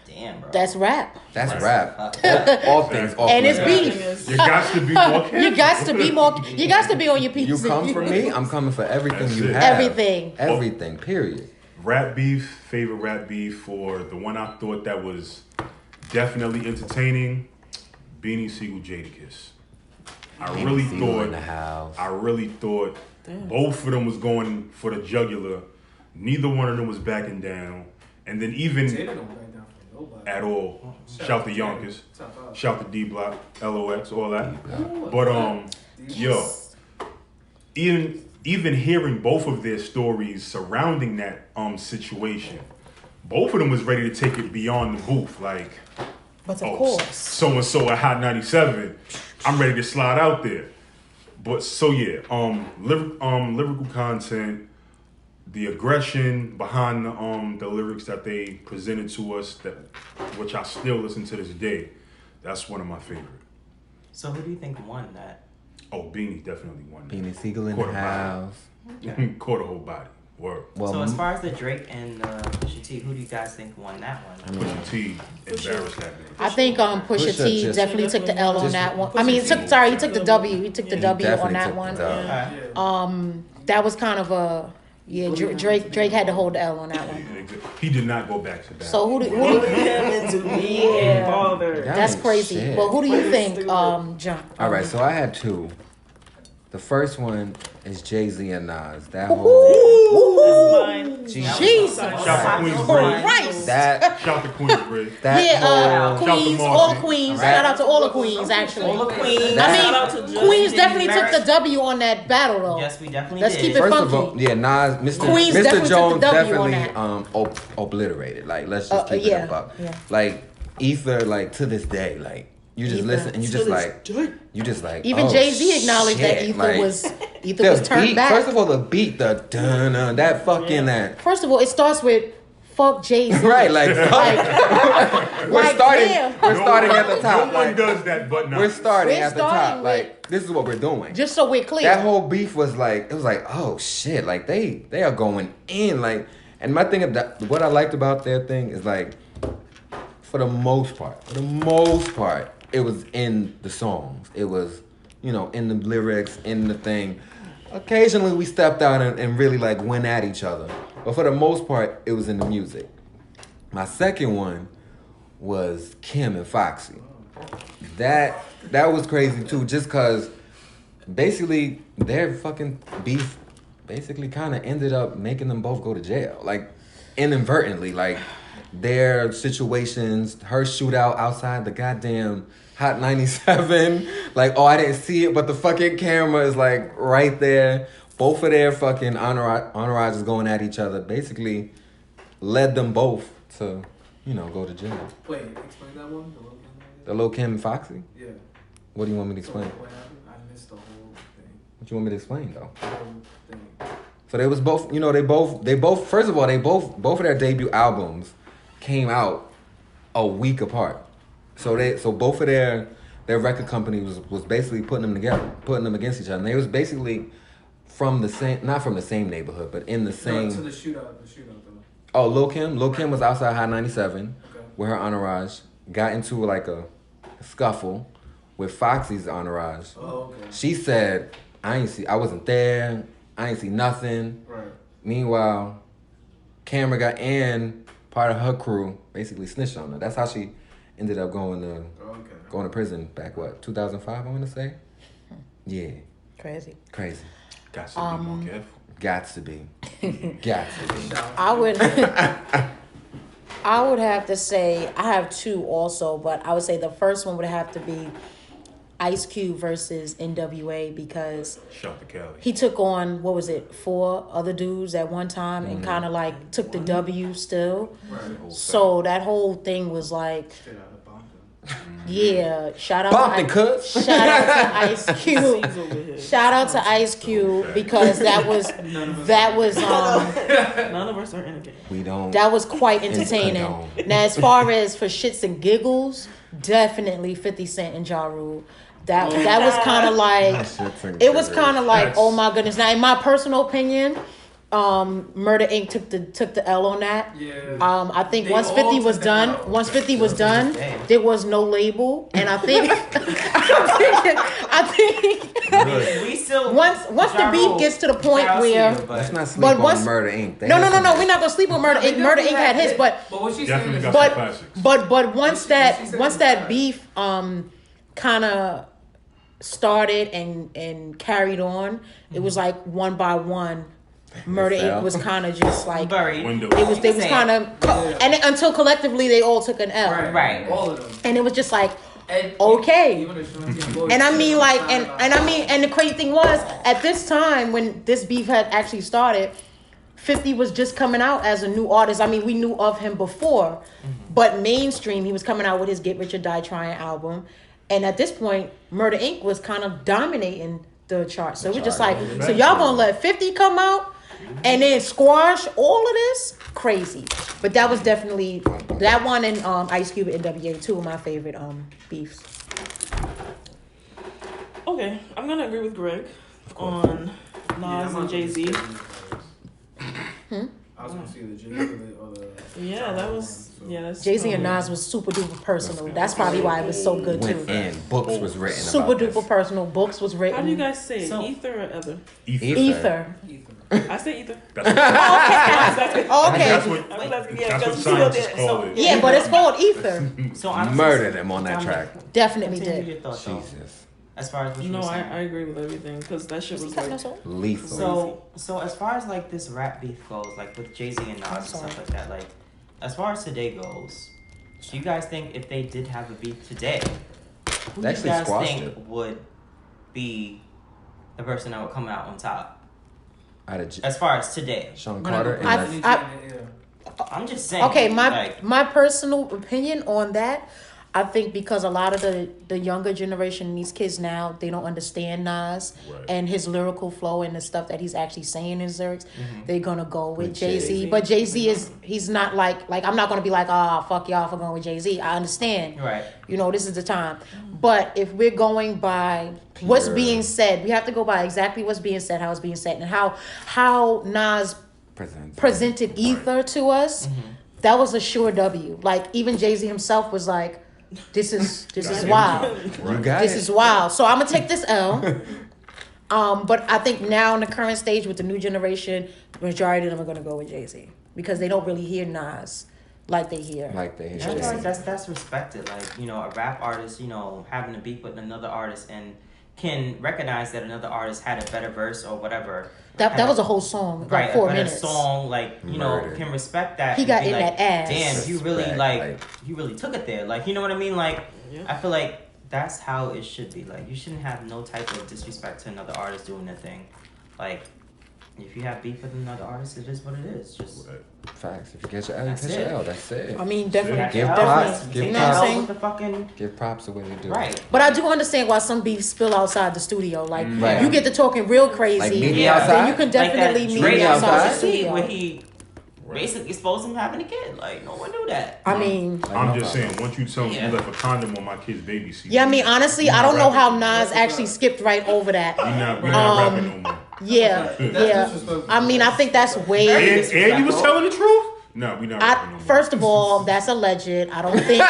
C: damn, bro.
D: That's rap.
A: That's
C: That's
A: rap.
C: fucked
A: All things off
D: And it's
A: the
D: beef.
A: rap.
B: You got to be more careful.
D: You got to be more. You got to be on your
A: You
D: pieces.
A: come for me, I'm coming for everything
B: That's
A: you
B: it.
A: have.
D: Everything.
A: Everything, period.
B: Rap beef, favorite rap beef for the one I thought that was definitely entertaining, Beanie Siegel Jadakiss. I really
A: See you in
B: thought
A: the house.
B: I really thought
E: Damn.
B: both of them was going for the jugular. Neither one of them was backing down. And then even
F: Taylor don't back down from nobody.
B: at all, shout to Yonkers,
F: Top five.
B: shout to D Block, LOX, all that. But yo, even hearing both of their stories surrounding that situation, both of them was ready to take it beyond the booth. Like,
D: But of course.
B: so and so at Hot 97, I'm ready to slide out there. But so yeah, lyrical content, the aggression behind the lyrics that they presented to us, that which I still listen to this day. That's one of my favorite.
C: So who do you think won that?
B: Oh, Beanie definitely won. that.
A: Beanie Siegel in the
B: Quarterback.
A: house.
B: Caught a whole body. Word.
A: Well,
C: So as far as the Drake and Pusha T, who do you guys think won that one?
A: I mean,
B: T embarrassed that nigga.
D: I think Pusha
A: Pusha
D: T
A: just-
D: definitely took the L on
A: just-
D: that one.
E: Pusha
D: I mean,
E: T.
D: he took the W. He took the
E: He
D: W on
A: definitely
D: that
A: took
D: one.
A: the W.
C: Okay.
F: Yeah.
D: That was kind of a Drake had to hold the L on that one.
B: He did not go back to back.
D: So who do
E: Yeah. Father.
A: Y'all
D: that's
A: ain't
D: crazy.
A: shit.
D: Well, who do you
E: Please
D: think,
E: do it.
D: John?
A: All right, so I had two. The first one is Jay-Z and Nas. That
E: That's
A: whole
E: mine.
D: Jesus
B: Shout to Queensbridge.
D: Christ.
A: that
B: Shout to Queensbridge.
A: that
D: Yeah,
A: whole
D: Queens,
B: to
D: all
B: Marcy.
D: Queens.
A: Right.
D: Shout out to all the Queens, actually.
C: All the queens.
A: That-
E: Shout out to
D: I mean,
E: Justin
D: Queens definitely took
C: Merritt.
D: the W on that battle, though.
C: Yes, we definitely
D: Let's
C: did.
D: keep it
A: First of
D: funky.
A: all, yeah, Nas, Mr.
D: Queens
A: Mr.
D: definitely took
A: Jones
D: the W on
A: definitely
D: that.
A: Obliterated. Like, let's just keep
D: yeah,
A: it a buck.
D: yeah.
A: Like Ether, like to this day, like you just
D: Ether.
A: listen and you
E: To
A: just
E: this
A: like
E: day.
A: you just like
D: Even
A: oh,
D: Jay-Z acknowledged that
A: shit,
D: Ether
A: like,
D: was
A: the
D: turned
A: beat,
D: back.
A: First of all, the beat, the dun that fucking
E: Yeah.
A: that.
D: First of all, it starts with "fuck Jay-Z."
A: Right, like we're
D: like,
A: starting.
D: damn.
A: We're starting at the
B: No
A: top.
B: one
A: Like,
B: does that but now.
A: we're starting
D: We're
A: at the top.
D: starting with-
A: Like this is what we're doing.
D: Just so we're clear.
A: That whole beef was like it was like oh shit, like they are going in like. And my thing of that, what I liked about their thing is like, for the most part, it was in the songs. It was, you know, in the lyrics, in the thing. Occasionally we stepped out and really like went at each other. But for the most part, it was in the music. My second one was Kim and Foxy. That was crazy too, just cause basically their fucking beef basically kind of ended up making them both go to jail, like inadvertently, like their situations, her shootout outside the goddamn Hot 97, like oh I didn't see it, but the fucking camera is like right there. Both of their fucking entourages going at each other basically led them both to, you know, go to jail.
F: Wait, explain that one.
A: The Lil Kim and Foxy.
F: Yeah.
A: What do you want me to explain?
F: What happened? I missed the whole thing.
A: What you want me to explain though?
F: The whole thing.
A: So they was both, you know, they both. First of all, they both of their debut albums came out a week apart. So both of their record company was basically putting them together, putting them against each other. And they was basically from the same, not from the same neighborhood, but in the same.
F: No, to the shootout though.
A: Oh, Lil Kim was outside High 97
F: Okay.
A: with her entourage. Got into like a scuffle with Foxy's entourage.
F: Oh, okay.
A: She said, I wasn't there. I ain't see nothing.
F: Right.
A: Meanwhile, Camera got and part of her crew basically snitched on her. That's how she ended up going to prison back 2005, I want to say. Yeah,
D: Crazy.
A: crazy.
B: Got to be more careful.
A: Got to be. Got to be.
D: I would have to say I have two also, but I would say the first one would have to be Ice Cube versus NWA because
B: Shout to Cali.
D: he took on 4 other dudes at one time and kind of like took the W still.
F: Right.
D: So that whole thing was like,
F: Straight out of Bompton.
D: yeah, shout out
A: Bumping,
D: to
A: cuz.
D: Shout out to Ice Cube.
E: He's over here.
D: Shout out to Ice Cube because that was
E: None of us are in a game.
A: We don't.
D: that was quite entertaining.
A: condone.
D: Now, as far as for shits and giggles, definitely 50 Cent and Ja Rule. That was kind of like it was kind of like oh my goodness. Now, in my personal opinion, Murder Inc. took the L on that.
F: Yeah.
D: I think
F: They
D: once
F: all
D: 50 was
F: took the
D: done,
C: Damn.
D: there was no label, and I think I think
C: We still
D: once the beef gets to the point
C: Shout out to
D: where
C: you,
A: Let's
C: but
A: not sleep
D: But
A: on
D: once-
A: Murder Inc. They
D: no,
A: had some-
D: we're not gonna sleep on Murder Inc. Murder Inc. had his, but
F: what she's
B: Definitely
F: saying
B: got
F: is
B: some
D: but
B: classics.
D: but once
F: She
D: that
F: said
D: once
F: it's
D: that
F: bad.
D: beef kind of started and carried on, it was like one by one. Murder
A: fell.
D: Inc. was kind of just like
C: buried.
B: Windows.
D: they was
C: Same.
D: kind of and until collectively they all took an L,
C: Right.
F: All of them.
D: and it was just like
F: And
D: okay.
F: Even the Shanti boys
D: And I mean, like,
F: side
D: and I mean, and the crazy thing was, at this time when this beef had actually started, 50 was just coming out as a new artist. I mean, we knew of him before, but mainstream, he was coming out with his Get Rich or Die Trying album, and at this point, Murder Inc. was kind of dominating the charts. So we're just like, so y'all gonna let 50 come out and then squash all of this? Crazy. But that was definitely that one and Ice Cube and NWA, two of my favorite beefs.
E: Okay, I'm gonna agree with Greg on Nas and Jay-Z.
F: I was gonna see the Jay or the.
E: Yeah, that was that's
D: Jay-Z and Nas was super duper personal. That's probably why it was so good
A: Went
D: too.
A: in. Books was written
D: Super
A: about this.
D: duper personal. Books was written.
E: How do you guys say it?
C: So-
E: Ether or Ether?
D: Ether.
E: I say Ether.
B: That's what,
D: Oh, okay.
B: that's what,
E: I was asking, yeah,
B: that's what
E: because
B: scientists
E: so-
B: call it.
D: Yeah, but it's called Ether.
C: so honestly,
A: Murdered him on that
C: Dominic,
A: track.
D: Definitely
C: continue
D: did.
C: your thoughts, though.
A: Jesus.
C: As far as what you were
E: No,
C: saying.
E: I agree with everything because that shit was like
A: Lethal.
C: So as far as like this rap beef goes, like with Jay-Z and Nas and stuff like that, like as far as today goes, do you guys think if they did have a beef today, who do you guys think would be the person that would come out on top? As far as today,
A: Sean Carter.
C: I'm just saying.
D: Okay, my personal opinion on that, I think because a lot of the younger generation, these kids now, they don't understand Nas and his lyrical flow and the stuff that he's actually saying in his lyrics. They're gonna go with Jay-Z. But Jay-Z he's not like I'm not gonna be like, fuck y'all for going with Jay-Z. I understand.
C: Right.
D: You know, this is the time. But if we're going by what's being said, we have to go by exactly what's being said, how it's being said, and how Nas presented Ether to us. That was a sure W. Like even Jay-Z himself was like, this is wild. This is wild. So I'm gonna take this L. But I think now in the current stage with the new generation, the majority of them are gonna go with Jay-Z because they don't really hear Nas like they hear.
C: That's respected. Like, you know, a rap artist, you know, having a beef with another artist and can recognize that another artist had a better verse or whatever.
D: That was a whole song, like
C: right,
D: 4
C: a
D: minutes.
C: Song, like, you know, can respect that.
D: He got in
C: like,
D: that ass.
C: Damn, you really you really took it there. Like, you know what I mean? Like, I feel like that's how it should be. Like, you shouldn't have no type of disrespect to another artist doing their thing. Like, if you have beef with another artist, it is what it is. Just
A: facts. If you get your L, you get your L. That's it.
D: I mean, definitely.
A: Give props.
C: Give
A: props the way they do.
C: Right.
D: But I do understand why some beef spill outside the studio. Like you get to talking real crazy.
A: Like meet me outside.
D: Then you can definitely meet me outside the studio.
C: Where he basically exposed him having a kid. Like no one knew that.
D: I mean,
B: I'm just saying. Once you tell me you left a condom on my kid's baby seat.
D: Yeah, I mean, honestly, I don't know how Nas actually skipped right over that.
B: We're not rapping no more.
D: Yeah. I mean, I think that's way.
B: And you was telling the truth? No, we not rapping no more.
D: First of all, that's alleged. I don't think.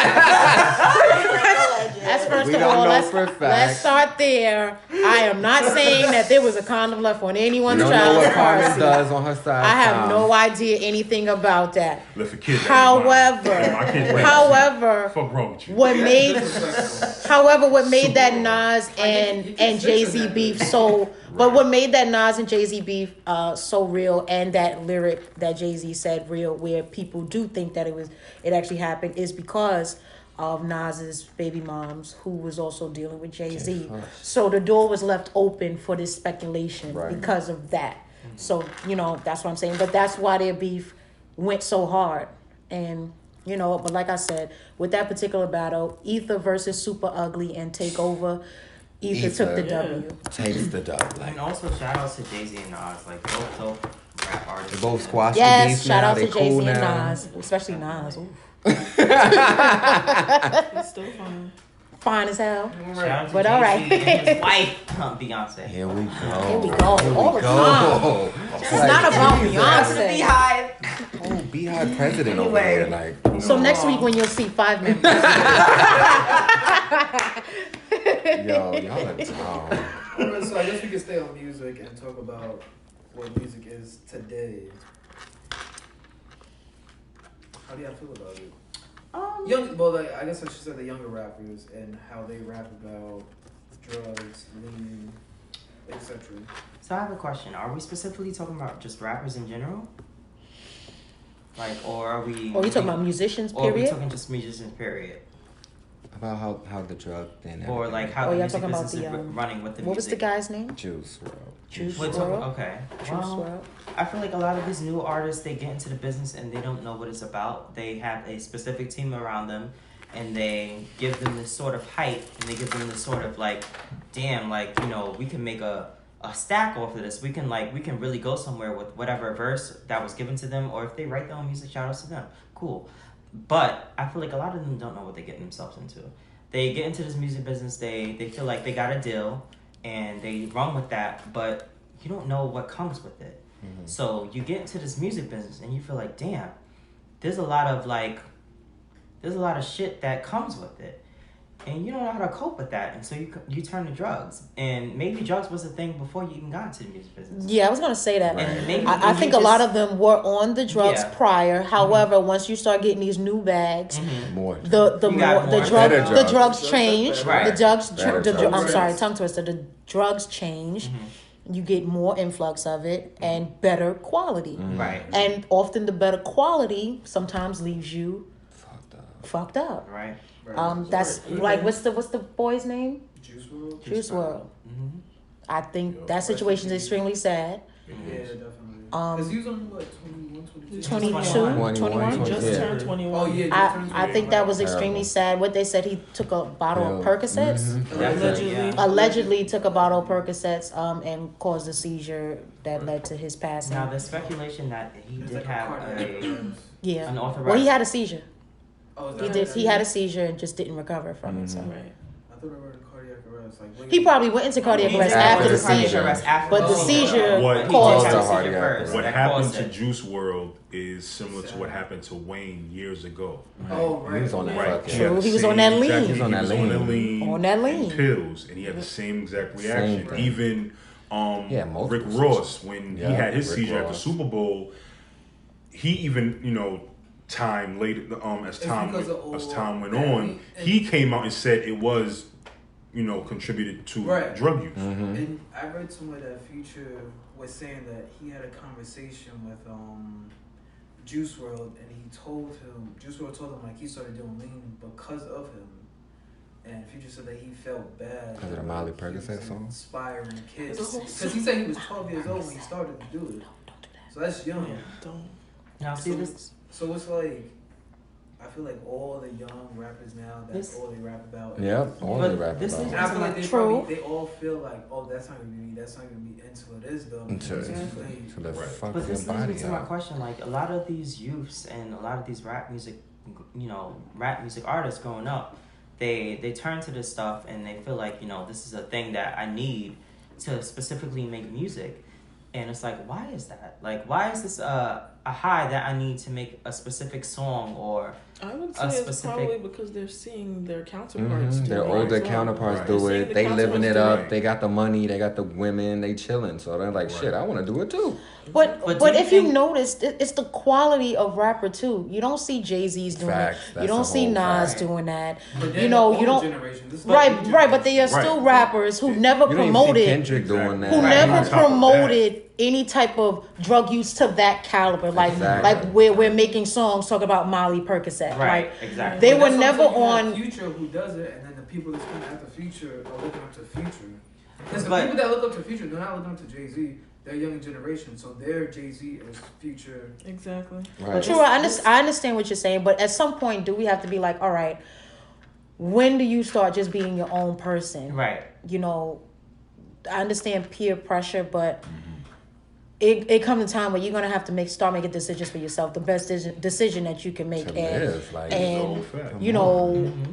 D: That's first of all. Let's start there. I am not saying that there was a condom left on anyone's child's car seat.
A: Does on her side.
D: I have no idea anything about that.
B: Left a kid.
D: However,
B: fuck wrong with you.
D: what made that Nas and Jay-Z beef so. But what made that Nas and Jay-Z beef so real, and that lyric that Jay-Z said real, where people do think that it actually happened, is because of Nas's baby moms, who was also dealing with Jay-Z. So the door was left open for this speculation because of that. So, you know, that's what I'm saying. But that's why their beef went so hard. And, you know, but like I said, with that particular battle, Ether versus Super Ugly and Takeover, Ether took the W.
A: Takes the W.
C: And also shout out to Jay-Z and Nas, like both dope rap artists.
A: They both squashed the beef
D: Yes, shout
A: now.
D: out to
A: They
D: Jay-Z
A: cool
D: and
A: now.
D: Nas, especially Nas. Ooh.
E: It's still fun.
D: Fine as hell.
C: Shout out to
D: But
C: Jay-Z
D: all right.
C: and his wife, Beyonce.
A: Here we go.
D: Here we go. All the time. It's not about Beyonce.
C: Beehive.
A: Oh, Beehive president over here. Like,
D: So next week when you'll see 5 members.
A: yo, y'all are dumb.
F: Alright, so I guess we can stay on music and talk about what music is today. How do y'all feel about it? I guess I should say the younger rappers and how they rap about drugs, lean, etc.
C: So I have a question. Are we specifically talking about just rappers in general? Like, or are we...
D: Or you talking about musicians,
C: Or are we
D: period?
C: talking just musicians, period?
A: About how the drug thing.
C: Or like how the
D: y'all
C: music
D: talking about
C: business is running with the
D: what was the
C: music.
D: guy's name?
A: Juice WRLD.
D: Juice
C: What's
D: WRLD.
C: okay.
D: Juice
C: Well,
D: WRLD.
C: I feel like a lot of these new artists, they get into the business and they don't know what it's about. They have a specific team around them and they give them this sort of hype and they give them this sort of like, damn, like, you know, we can make a stack off of this. We can really go somewhere with whatever verse that was given to them, or if they write their own music, shout outs to them. Cool. But I feel like a lot of them don't know what they're getting themselves into. They get into this music business, they feel like they got a deal and they run with that, but you don't know what comes with it. Mm-hmm. So you get into this music business and you feel like, damn, there's a lot of shit that comes with it. and you don't know how to cope with that, and so you turn to drugs. And maybe drugs was a thing before you even got into the music business.
D: Yeah, I was gonna say that.
C: And maybe
D: I think a lot of them were on the drugs prior. However, once you start getting these new bags, the drugs change.
C: Right.
D: I'm sorry, tongue twister. The drugs change. You get more influx of it and better quality.
C: Right.
D: And often the better quality sometimes leaves you fucked up.
C: Right.
D: That's like what's the boy's name?
F: Juice WRLD.
D: Juice WRLD. I think that situation is extremely sad.
F: Yeah, definitely. Because he was on what, 21,
D: 21?
E: Just turned 21.
F: Oh yeah.
D: I think that was extremely sad. What they said, he took a bottle of Percocets. Allegedly took a bottle of Percocets and caused a seizure that led to his passing.
C: Now the speculation that he did have an authorized.
D: Well, he had a seizure.
F: Oh,
D: He had a seizure and just didn't recover from it. So.
E: Right.
F: I thought I heard cardiac arrest. Like,
D: He probably went into cardiac arrest after the seizure, but the seizure caused
A: the cardiac arrest.
B: What happened to Juice WRLD is similar to what happened to Wayne years ago.
F: Oh, right.
A: He was on that.
B: Right.
D: True. He was on that lean.
B: He was on that lean.
D: On that lean.
B: And pills, and he had the same exact reaction.
A: Same
B: Even
A: multiple
B: Rick Ross, when he had his seizure at the Super Bowl, he even time later as time went on, he came out and said it was contributed to drug use.
F: And I read somewhere that Future was saying that he had a conversation with Juice WRLD, and Juice WRLD told him like he started doing lean because of him. And Future said that he felt bad
A: because of the Miley Percocet song,
F: inspiring kids. Because he said he was 12 years old when he started to do it. So that's young.
C: Now see this.
F: So it's like, I feel like all the young rappers now, that's all they rap about.
A: All they rap about.
F: And I feel like they all feel like, oh, that's not gonna be me. That's not gonna be until it is though.
C: But this leads me to my question. Like a lot of these youths and a lot of these rap music artists growing up, they turn to this stuff and they feel like this is a thing that I need to specifically make music. And it's like, why is that? Like, why is this a high that I need to make a specific song or
E: I would say it's probably because they're seeing their counterparts do
A: their older counterparts do it. They living it up. They got the money. They got the women. They chilling. So they're like, shit, I want to do it too.
D: But if you notice, it's the quality of rapper too. You don't see Jay-Z's doing it. You don't see Nas doing that. You don't. Right. But they are still rappers who never promoted.
A: Kendrick doing that.
D: Who never promoted any type of drug use to that caliber. Like we're making songs talking about Molly Percocet.
C: Right. Exactly.
D: They were never on.
F: Future who does it, and then the people that's coming after Future are looking up to Future. Because the people that look up to Future, they're not looking up to Jay-Z. They're younger generation, so their Jay-Z is Future.
E: Exactly.
A: Right.
D: But true, I understand what you're saying, but at some point, do we have to be like, all right, when do you start just being your own person?
C: Right.
D: I understand peer pressure, but it comes a time where you're gonna have to start making decisions for yourself, the best decision that you can make,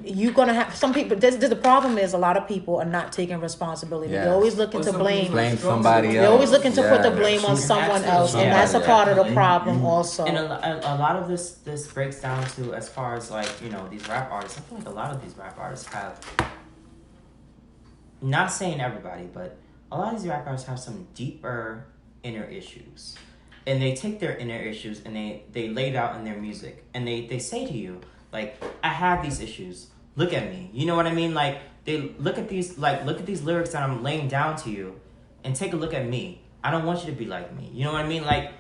D: you're gonna have some people. The problem is a lot of people are not taking responsibility. They're always looking to blame
A: somebody else.
D: They're always looking to put the blame on someone else, and that's a part of the problem also.
C: And a lot of this breaks down to as far as like these rap artists. I feel like a lot of these rap artists have, not saying everybody, but a lot of these rap artists have some deeper inner issues, and they take their inner issues and they lay it out in their music, and they say to you like, I have these issues, look at me, you know what I mean? Like they look at these lyrics that I'm laying down to you, and take a look at me. I don't want you to be like me, you know what I mean? Like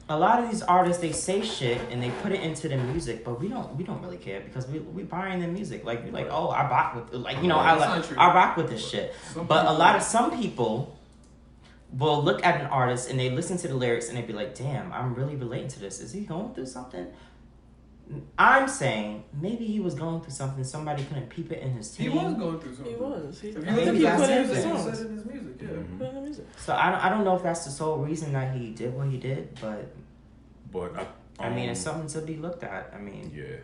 C: a lot of these artists, they say shit and they put it into the music, but we don't really care because we buying the music. Like we're like, oh, I rock with I rock with this shit. But some people will look at an artist and they listen to the lyrics and they be like, damn, I'm really relating to this. Is he going through something? I'm saying maybe he was going through something. Somebody couldn't peep it in his team.
F: He was going through something.
E: He was.
F: If you look at his music,
E: Put in the music.
C: So I don't know if that's the sole reason that he did what he did, but I mean, it's something to be looked at. I mean,
B: yeah.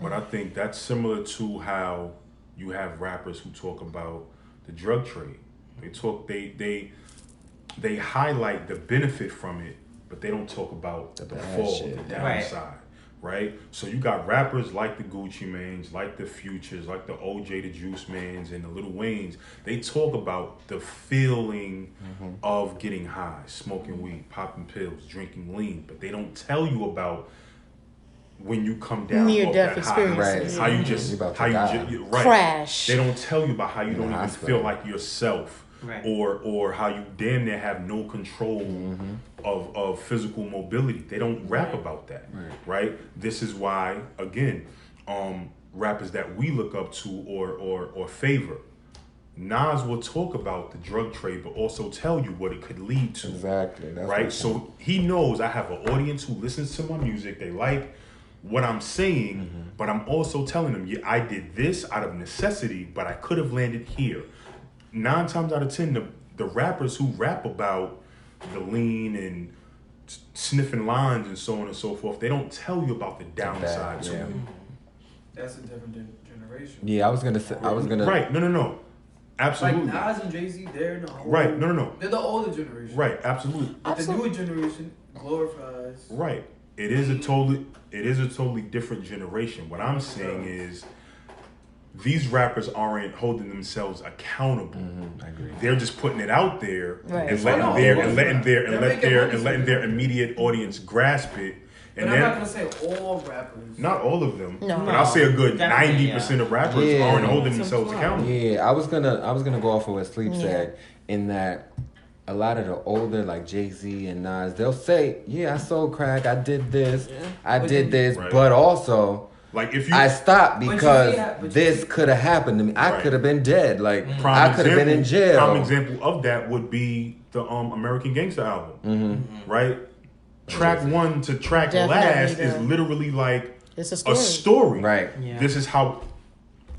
B: But I think that's similar to how you have rappers who talk about the drug trade. They highlight the benefit from it, but they don't talk about the fall, the downside. right? So you got rappers like the Gucci Manes, like the Futures, like the OJ the Juice Mans, and the Lil Waynes. They talk about the feeling of getting high, smoking weed, popping pills, drinking lean, but they don't tell you about when you come down off
D: Near-death
B: that high,
D: experiences.
B: how you just,
A: About to
B: how you
A: die.
B: just, right.
D: Crash.
B: They don't tell you about how you
A: In the
B: don't even
A: hospital.
B: feel like yourself,
C: Right.
B: or how you damn near have no control of physical mobility. They don't rap about that, right? This is why, again, rappers that we look up to or favor, Nas will talk about the drug trade, but also tell you what it could lead to.
A: Exactly. That's
B: Right?
A: what-
B: So he knows I have an audience who listens to my music. They like what I'm saying, but I'm also telling them, yeah, I did this out of necessity, but I could have landed here. 9 times out of 10, the rappers who rap about the lean and sniffing lines and so on and so forth, they don't tell you about the downside to
A: yeah.
B: it.
F: That's a different generation.
A: Yeah, I was gonna.
B: Right? No. Absolutely.
F: Like Nas and Jay-Z, they're in the whole.
B: Right? No.
F: They're the older generation.
B: Right? Absolutely.
F: But the newer generation glorifies.
B: Right. It is a totally different generation. What I'm saying is these rappers aren't holding themselves accountable.
A: I agree.
B: They're just putting it out there
D: Right.
B: and
F: Oh,
B: letting
F: no.
B: their immediate audience grasp it.
F: But
B: And
F: I'm not
B: then
F: gonna say all rappers.
B: not all of them,
D: No.
B: but I'll say a good
C: Definitely,
B: 90% of rappers
A: Yeah.
B: aren't holding
E: Some
B: themselves
E: twelve.
B: accountable.
A: Yeah, I was gonna go off of what Sleep
D: Yeah.
A: said in that a lot of the older like Jay-Z and Nas, they'll say, "Yeah, I sold crack, I did this, I
F: But
A: did
F: then-
A: this,"
B: Right.
A: but also
B: Like if you
A: I stopped
F: But you
A: because
F: see how- but
A: this
F: you-
A: could have happened to me. I
B: Right.
A: could have been dead. Like
B: prime
A: I could have been in
B: example-
A: jail.
B: Prime example of that would be the American Gangster album, right? Track 1 to track
D: Definitely
B: last
D: the-
B: is literally like
D: It's a
B: a
D: story.
B: story.
A: Right.
C: Yeah.
B: This is how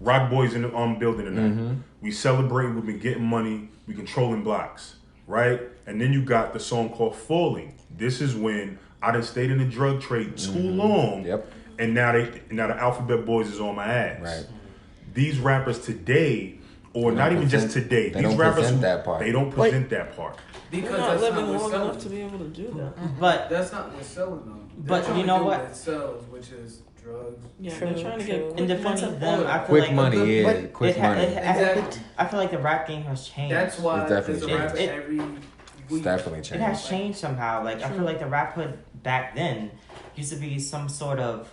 B: Rock Boys in the building tonight. We celebrate. We've been getting money. We controlling blocks, right? And then you got the song called "Falling." This is when I done stayed in the drug trade too long.
A: Yep.
B: And now the Alphabet Boys is on my ass.
A: Right.
B: These rappers today, or
A: They
B: not
A: don't
B: even just
A: present-
B: today,
A: they
B: these
A: don't
B: rappers
A: present
B: who-
A: that part.
B: They don't present that part.
F: Because
E: They're not
F: that's
E: living
F: not what's
E: long
F: selling.
E: enough to be able to do that.
C: But
F: That's not what's selling them.
C: But
F: They're
C: you
F: trying
C: know
F: to do
C: what?
F: It sells, which is drugs.
E: Yeah,
D: True,
E: they're trying to
D: true.
E: get
C: in
E: quick
C: defense
E: money.
C: of them, I feel
A: Quick
C: like
A: money, yeah,
D: but
A: quick money.
F: Exactly.
C: I feel like the rap game has changed.
F: That's why
A: It's
F: there's
A: definitely
F: a rap
C: changed.
F: every
A: It's
F: week.
A: definitely
C: It
A: changed.
C: has changed somehow. Like I feel like the rap hood back then used to be some sort of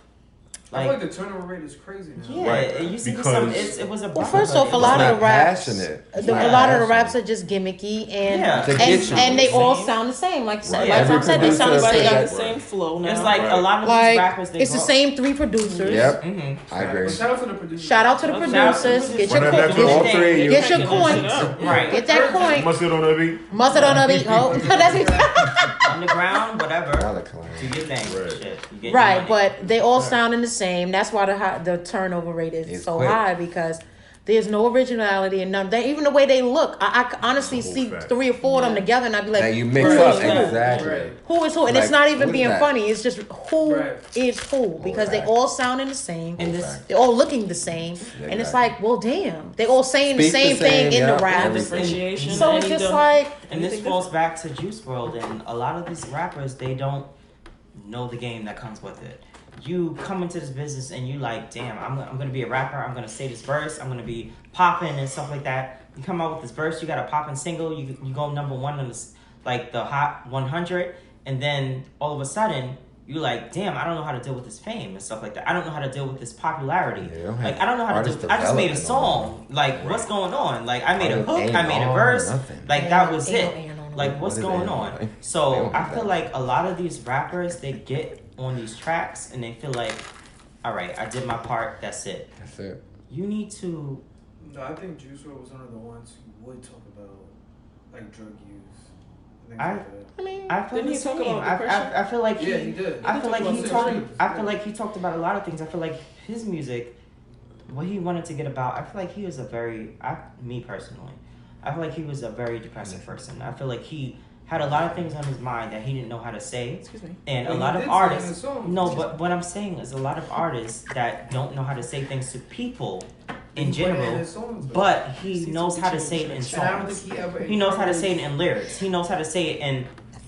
F: I feel like
C: like
F: the turnover rate is crazy now.
C: yeah,
B: Right.
C: it used to be
B: Because-
C: some. It was a.
D: Well, first off, a
C: brotherhood.
D: lot
A: It's
D: of
A: not
D: the raps,
A: passionate.
D: a
A: It's not
D: lot of the
A: passionate.
D: raps are just gimmicky and
C: Yeah.
A: To get you.
D: and they all
C: Same.
D: sound the same. Like
A: Right.
D: like
A: Every
D: Tom said, they sound the
A: producer
E: Everybody got
D: same.
E: the same flow now.
C: It's like
B: Right.
C: a lot of these
D: Like
C: rappers. They
D: it's the
C: go-
D: same 3 producers.
A: Yep.
C: Mhm.
A: I agree.
F: But shout out to the producers.
D: Shout out to the
C: Shout out to
D: producers.
C: the
D: Get your
B: Run that
D: coin.
B: back to all
D: Get,
A: three of you.
D: get your
E: Shit
D: coins.
E: up.
C: Right.
D: Get that coin.
B: Mustard on that beat.
D: Mustard on the beat. Oh, that's
C: On the ground, whatever.
A: Y'all are clowns.
C: Do your thing.
B: Right.
C: Shit. You get your
D: right,
C: money.
D: but they all sounding the same. That's why the turnover rate is
A: It's
D: so
A: quick.
D: high because there's no originality and none. Even the way they look, I honestly
B: That's a
D: see
B: whole fact.
D: 3 or 4 of them together, and I'd be like,
A: That you mix
D: who
A: up
D: is who?
A: exactly.
F: Right.
D: Who is who? And
A: Like,
D: it's not even
A: who is
D: being
A: that?
D: funny. It's just who is
F: Right.
D: who because they
A: fact.
D: all sounding the same.
C: And this
A: fact.
D: They're all looking the same, and it's
A: exactly.
D: like, well, damn, they all saying the
A: Speak the
D: same thing
A: same,
D: in
A: yeah.
D: the rap.
A: Everything.
E: Differentiation.
D: So it's
E: Any
D: just
E: dumb-
D: like,
C: And this
E: anything
C: falls back to Juice World, and a lot of these rappers, they don't know the game that comes with it. You come into this business and you like, damn, I'm gonna be a rapper. I'm gonna say this verse. I'm gonna be popping and stuff like that. You come out with this verse. You got a popping single. You go number 1 on this, like the Hot 100, and then all of a sudden you like, damn, I don't know how to deal with this fame and stuff like that. I don't know how to deal with this popularity.
A: Yeah, they don't
C: Like
A: have
C: I don't know how to
A: artist
C: do. I just made a
A: development
C: song. Like what's going on? Like I made a
A: Artist
C: hook.
A: ain't
C: I made a
A: on
C: verse.
A: nothing.
C: Like that was
D: Ain't no
C: it.
D: ain't on
C: Like
D: them.
C: what's
A: What is
C: going
A: it?
C: on?
A: They
C: So
A: don't
C: I
A: have
C: feel
A: that.
C: like a lot of these rappers they get on these tracks and they feel like, all right, I did my part. That's it.
A: That's it.
C: You need to.
F: No, I think Juice WRLD was one of the ones who would talk about like drug use. and things
C: I-
F: like that.
D: I mean,
C: I feel
E: Didn't
C: the
E: he talk
C: same.
E: about depression?
C: I feel like
F: Yeah, he did.
C: I feel like
F: talked
C: he
F: about
C: talked.
F: sex
C: I
F: dreams.
C: feel like he talked about a lot of things. I feel like his music, what he wanted to get about. I feel like he was a very, me personally, I feel like he was a very depressive person. I feel like he had a lot of things on his mind that he didn't know how to say,
E: Excuse me.
C: and
F: Well,
C: a
F: he
C: lot
F: did
C: of
F: say in
C: artists.
F: his songs.
C: No, but what I'm saying is a lot of artists that don't know how to say things to people in
F: He put it
C: general,
F: his songs, though.
C: but he knows how to say it in
F: And I don't
C: songs.
F: think he ever.
C: He knows how to say it
F: encouraged-
C: in lyrics. He knows how to say it in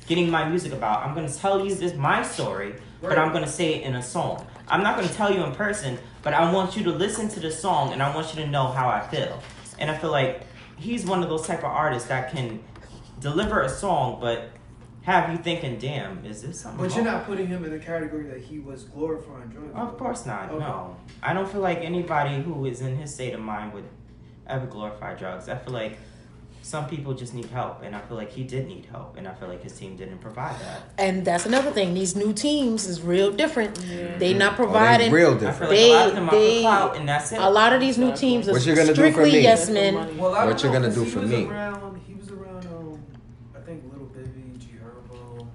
C: getting my music about. I'm gonna tell you this my story, but I'm gonna say it in a song. I'm not gonna tell you in person, but I want you to listen to the song and I want you to know how I feel. And I feel like he's one of those type of artists that can deliver a song, but have you thinking, damn, is this something?
F: But you're not putting him in the category that he was glorifying drugs.
C: Of course not.
F: Okay.
C: No, I don't feel like anybody who is in his state of mind would ever glorify drugs. I feel like some people just need help, and I feel like he did need help, and I feel like his team didn't provide that.
D: And that's another thing. These new teams is real different. They not providing.
A: They real
C: I feel
A: different.
C: like a lot of them are for clout, and that's it.
D: A lot of these new teams are
A: What you gonna do for
D: strictly
A: me?
D: yes men.
F: Well, I
A: What
F: don't
A: you
F: know,
A: gonna
F: 'cause
A: do
F: he
A: for
F: was
A: me?
F: He was around, I think Little Baby, G Herbo,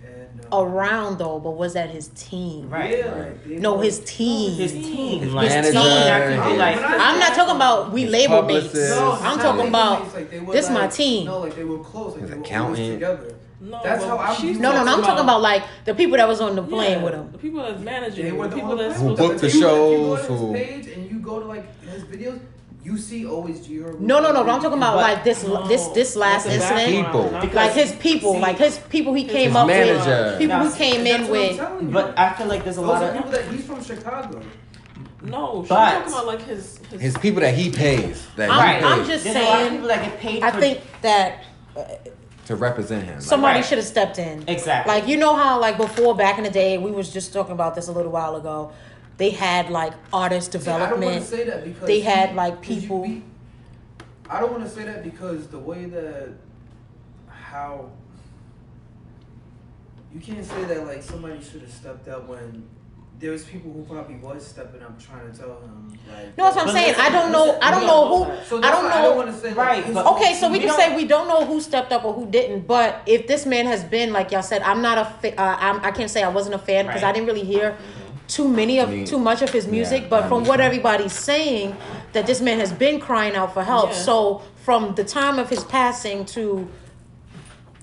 F: and
D: Around though, but was that his team?
C: Right.
F: Yeah, like, they
D: No,
F: were-
D: his team.
C: His team,
A: His
C: like
A: manager,
C: someone that could be
A: his-
C: like,
D: I'm not talking about we
A: His
D: label mates.
A: publicist.
F: No,
D: I'm
F: not
D: talking
F: label
D: about
F: mates, like, they were
D: this
F: like,
D: my team.
F: No, like they were close, like
A: His
F: they were always
A: accountant.
F: together.
E: No,
F: That's
E: but
F: how I'm
E: she's
D: No, I'm talking about like the people that was on the plane
E: yeah,
D: with him.
E: The people that's managing,
F: They were
E: the
F: the
E: people that's
A: Who
E: supposed to
A: booked the
F: If you
A: shows,
F: go to
A: who-
F: his page and you go to like his videos, you see always G Herbo.
D: No, but I'm talking about
C: But-
D: like this last
E: That's
A: His
D: incident.
A: people.
D: Like his people,
C: See,
D: like his people he came
A: his
D: up
A: manager.
D: with. People who
C: Now,
D: came
F: That's
D: in
F: what I'm
D: with.
F: telling you.
C: but I feel like there's a
F: Those
C: lot
F: are
C: of
F: people that he's from Chicago.
E: No, she's
C: But-
E: talking about like
A: His people that he pays. That
C: right.
A: he
D: I'm
A: pays
D: just
C: There's a lot of
D: saying.
C: people that get paid.
D: I
C: for,
D: think that
A: to represent him. Like,
D: somebody
C: Right.
D: should have stepped in.
C: Exactly.
D: Like you know how like before back in the day we was just talking about this a little while ago. They had like artist
F: See, I don't want
D: development.
F: to say that because
D: They had, like,
F: 'cause you
D: people-
F: I don't want to say that because the way that how you can't say that like somebody should have stepped up when there's people who probably was stepping up trying to tell him like.
D: No, that's what I'm
C: But
D: saying.
C: listen,
D: I don't know. I don't
E: we
D: know
E: don't know
D: who.
E: that.
F: So
D: I
F: that's
D: don't
F: why
D: know.
F: I don't want to say
C: Right,
F: his
C: but-
F: fault.
D: Okay, so we can
C: don't-
D: say we don't know who stepped up or who didn't. But if this man has been, like y'all said, I'm not I can't say I wasn't a fan because I
C: Right.
D: didn't really hear too much of his music.
A: Yeah,
D: but
A: I
D: from
A: mean-
D: what everybody's saying, that this man has been crying out for help.
E: Yeah.
D: So from the time of his passing to,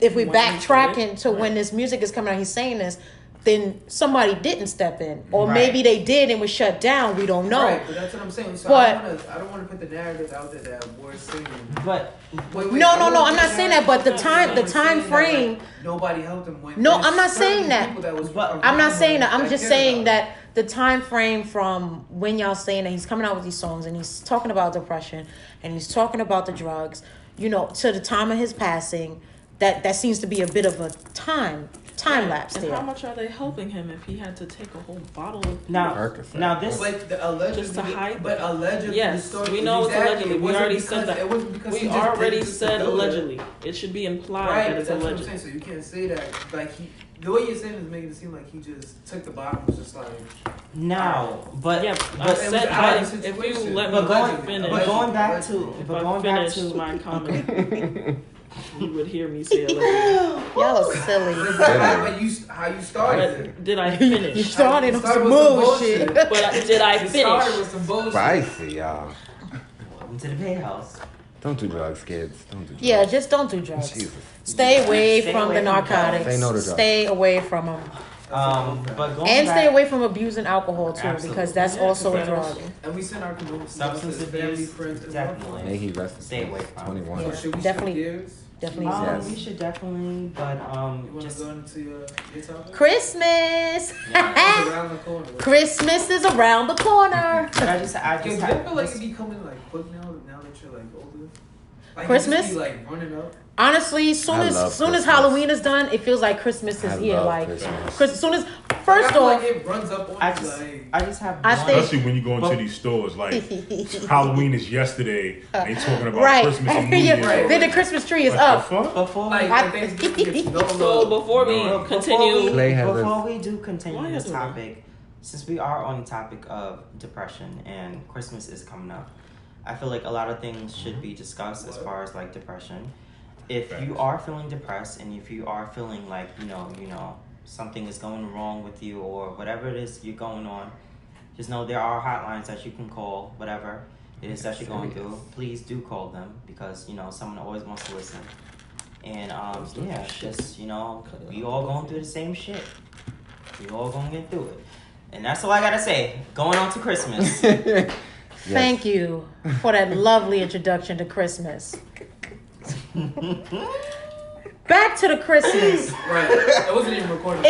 D: if we
E: When he
D: backtrack
E: did,
D: into when this music is coming out, he's saying this. Then somebody didn't step in, or
C: Right.
D: maybe they did and was shut down. We don't know.
F: Right, but that's what I'm saying. So
D: But-
F: I don't want to put the narrative out there that we're saying.
C: But
F: Wait,
D: No,
F: I don't wanna
D: I'm
F: put
D: not saying that, but the
F: narrative
D: time-
F: that
D: the
F: we're
D: time
F: saying that,
D: frame-
F: like, nobody helped him when.
D: No,
F: there's
D: I'm not saying
F: certain
D: that.
F: people that was
C: But-
D: I'm not
F: around
D: saying
F: him
D: that. I'm just
F: cared
D: saying
F: about
D: that the time frame from when y'all saying that he's coming out with these songs and he's talking about depression and he's talking about the drugs, to the time of his passing, that seems to be a bit of a time lapse
E: And
D: there.
E: how much are they helping him if he had to take a whole bottle of
C: now,
A: Percocet.
C: now
F: it.
C: this.
F: But the allegedly,
E: Just to hide
F: but
E: them.
F: allegedly,
E: Yes,
F: the story,
E: we know it's allegedly.
F: It
E: We
F: wasn't
E: already
F: because-
E: said that.
F: It wasn't because
E: We
F: he just
E: already
F: did it
E: said
F: to do it.
E: allegedly. It should be implied
F: Right,
E: that
F: but
E: it's
F: that's what I'm
E: alleged.
F: saying. So you can't say that. Like the way you're saying it is making it seem like he just took the bottle and was just like.
C: Now, but
E: Yeah,
C: but,
E: I
F: it
E: said
F: was out
E: that
F: of the
E: if you
F: situation.
E: let me
C: but going,
E: finish,
C: but going back
F: If
C: to,
E: if
C: but
E: I
C: going back
E: finished
C: to,
E: my comment, you would hear me say allegedly.
D: Y'all are silly.
F: But how you started it.
E: But did I
D: You
E: finish?
D: started on
F: Started
D: some
F: with some
D: bullshit.
F: bullshit.
E: But did I
F: You started
E: finish?
F: with some bullshit.
A: Spicy, y'all.
C: welcome to the payhouse.
A: Don't do drugs, kids. Don't do drugs.
D: Yeah, just don't do drugs.
A: Jesus.
D: Stay away
C: Stay
D: from
C: away
D: the
C: from drugs.
D: narcotics.
A: Say no to drugs.
D: Stay away from them.
C: But going
D: And
C: back,
D: stay away from abusing alcohol too,
C: Absolutely.
D: because that's
E: Yeah,
D: also a
E: because
D: drug.
F: And we send our condolences
C: Substance
F: to his family,
C: abuse,
F: friends, and
C: definitely.
F: loved
A: May
F: ones.
A: he rest in
C: Stay
A: peace.
C: away from
A: 21.
D: Yeah.
F: So should we
D: Definitely.
F: shift gears?
D: Definitely.
A: Yes.
C: we should definitely, but
F: You want
C: just
F: to go into your topic?
D: Christmas.
F: It's around the corner.
D: Christmas is around the corner.
C: but I just
F: Do you
C: had
F: feel like
C: just-
F: it be coming like quick now that you're like older? Like
D: Christmas?
F: You just be, like running up.
D: Honestly, soon
A: I
D: as
A: love
D: soon as
A: Christmas.
D: Halloween is done, it feels like Christmas is
A: I
D: here.
A: love
D: Like
A: Christmas.
D: soon as
F: Like,
D: first
F: I feel
D: off,
F: like it runs up on
C: I
F: you.
C: just
F: Like,
C: I just have
D: I
C: one-
D: think-
B: Especially when you go into
C: But-
B: these stores, like Halloween is yesterday, and they talking about
D: right.
B: Christmas and New
D: Yeah,
B: Year's.
F: right.
D: Then the Christmas tree is
B: Like,
D: up.
B: the fuck?
C: before we
F: like
D: I-
F: Thanksgiving gets no
E: So
F: love.
E: before we
B: No.
E: continue,
A: Clay has
C: before
A: a-
C: we do continue
E: Why
C: this
E: is it wrong?
C: topic, since we are on the topic of depression and Christmas is coming up, I feel like a lot of things should be discussed as far as like depression. If you
B: Facts.
C: are feeling depressed and if you are feeling like you know something is going wrong with you or whatever it is you're going on, just know there are hotlines that you can call. Whatever it is that you're going through, please do call them because someone always wants to listen. And yeah, just we all going through the same shit. We all gonna get through it, and that's all I gotta say. Going on to Christmas.
D: Thank you for that lovely introduction to Christmas. Back to the Christmas.
F: Right. It wasn't even recorded.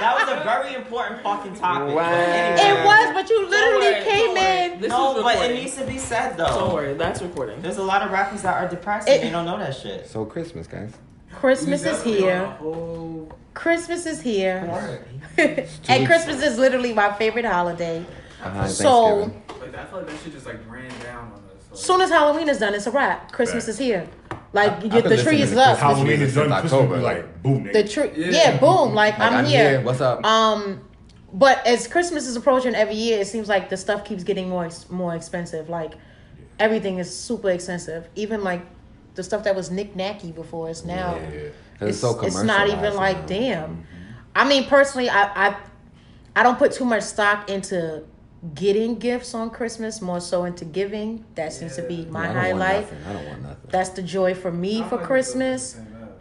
C: That was a very important fucking topic.
A: Wow.
D: It was, but you literally came in.
E: This
C: No,
E: is
C: but it
E: recording.
C: needs to be said though.
E: Don't worry, that's recording.
C: There's a lot of rappers that are depressed and they don't know that shit.
A: So Christmas, guys.
D: Christmas is here. Christmas is here. And Christmas is literally my favorite holiday.
A: Behind
D: So,
A: Thanksgiving.
F: Like, I feel like that shit just like ran down on us.
D: soon as Halloween is done, it's a wrap. Christmas is here. Like,
A: I've been
D: the tree
A: listening
D: is
A: to
D: up.
B: Halloween is done.
A: Since
B: Christmas
A: October.
B: be like boom.
D: The tree, yeah, boom. Like, I'm here.
A: What's up?
D: But as Christmas is approaching every year, it seems like the stuff keeps getting more expensive. Like, everything is super expensive. Even like the stuff that was knick-knacky before is now.
A: Yeah. It's so
D: It's not even
A: commercialized
D: like,
A: now.
D: damn. I mean, personally, I don't put too much stock into getting gifts on Christmas, more so into giving. That seems to be my
A: I don't want
D: highlight.
A: nothing. I don't want nothing.
D: That's the joy for me for Christmas.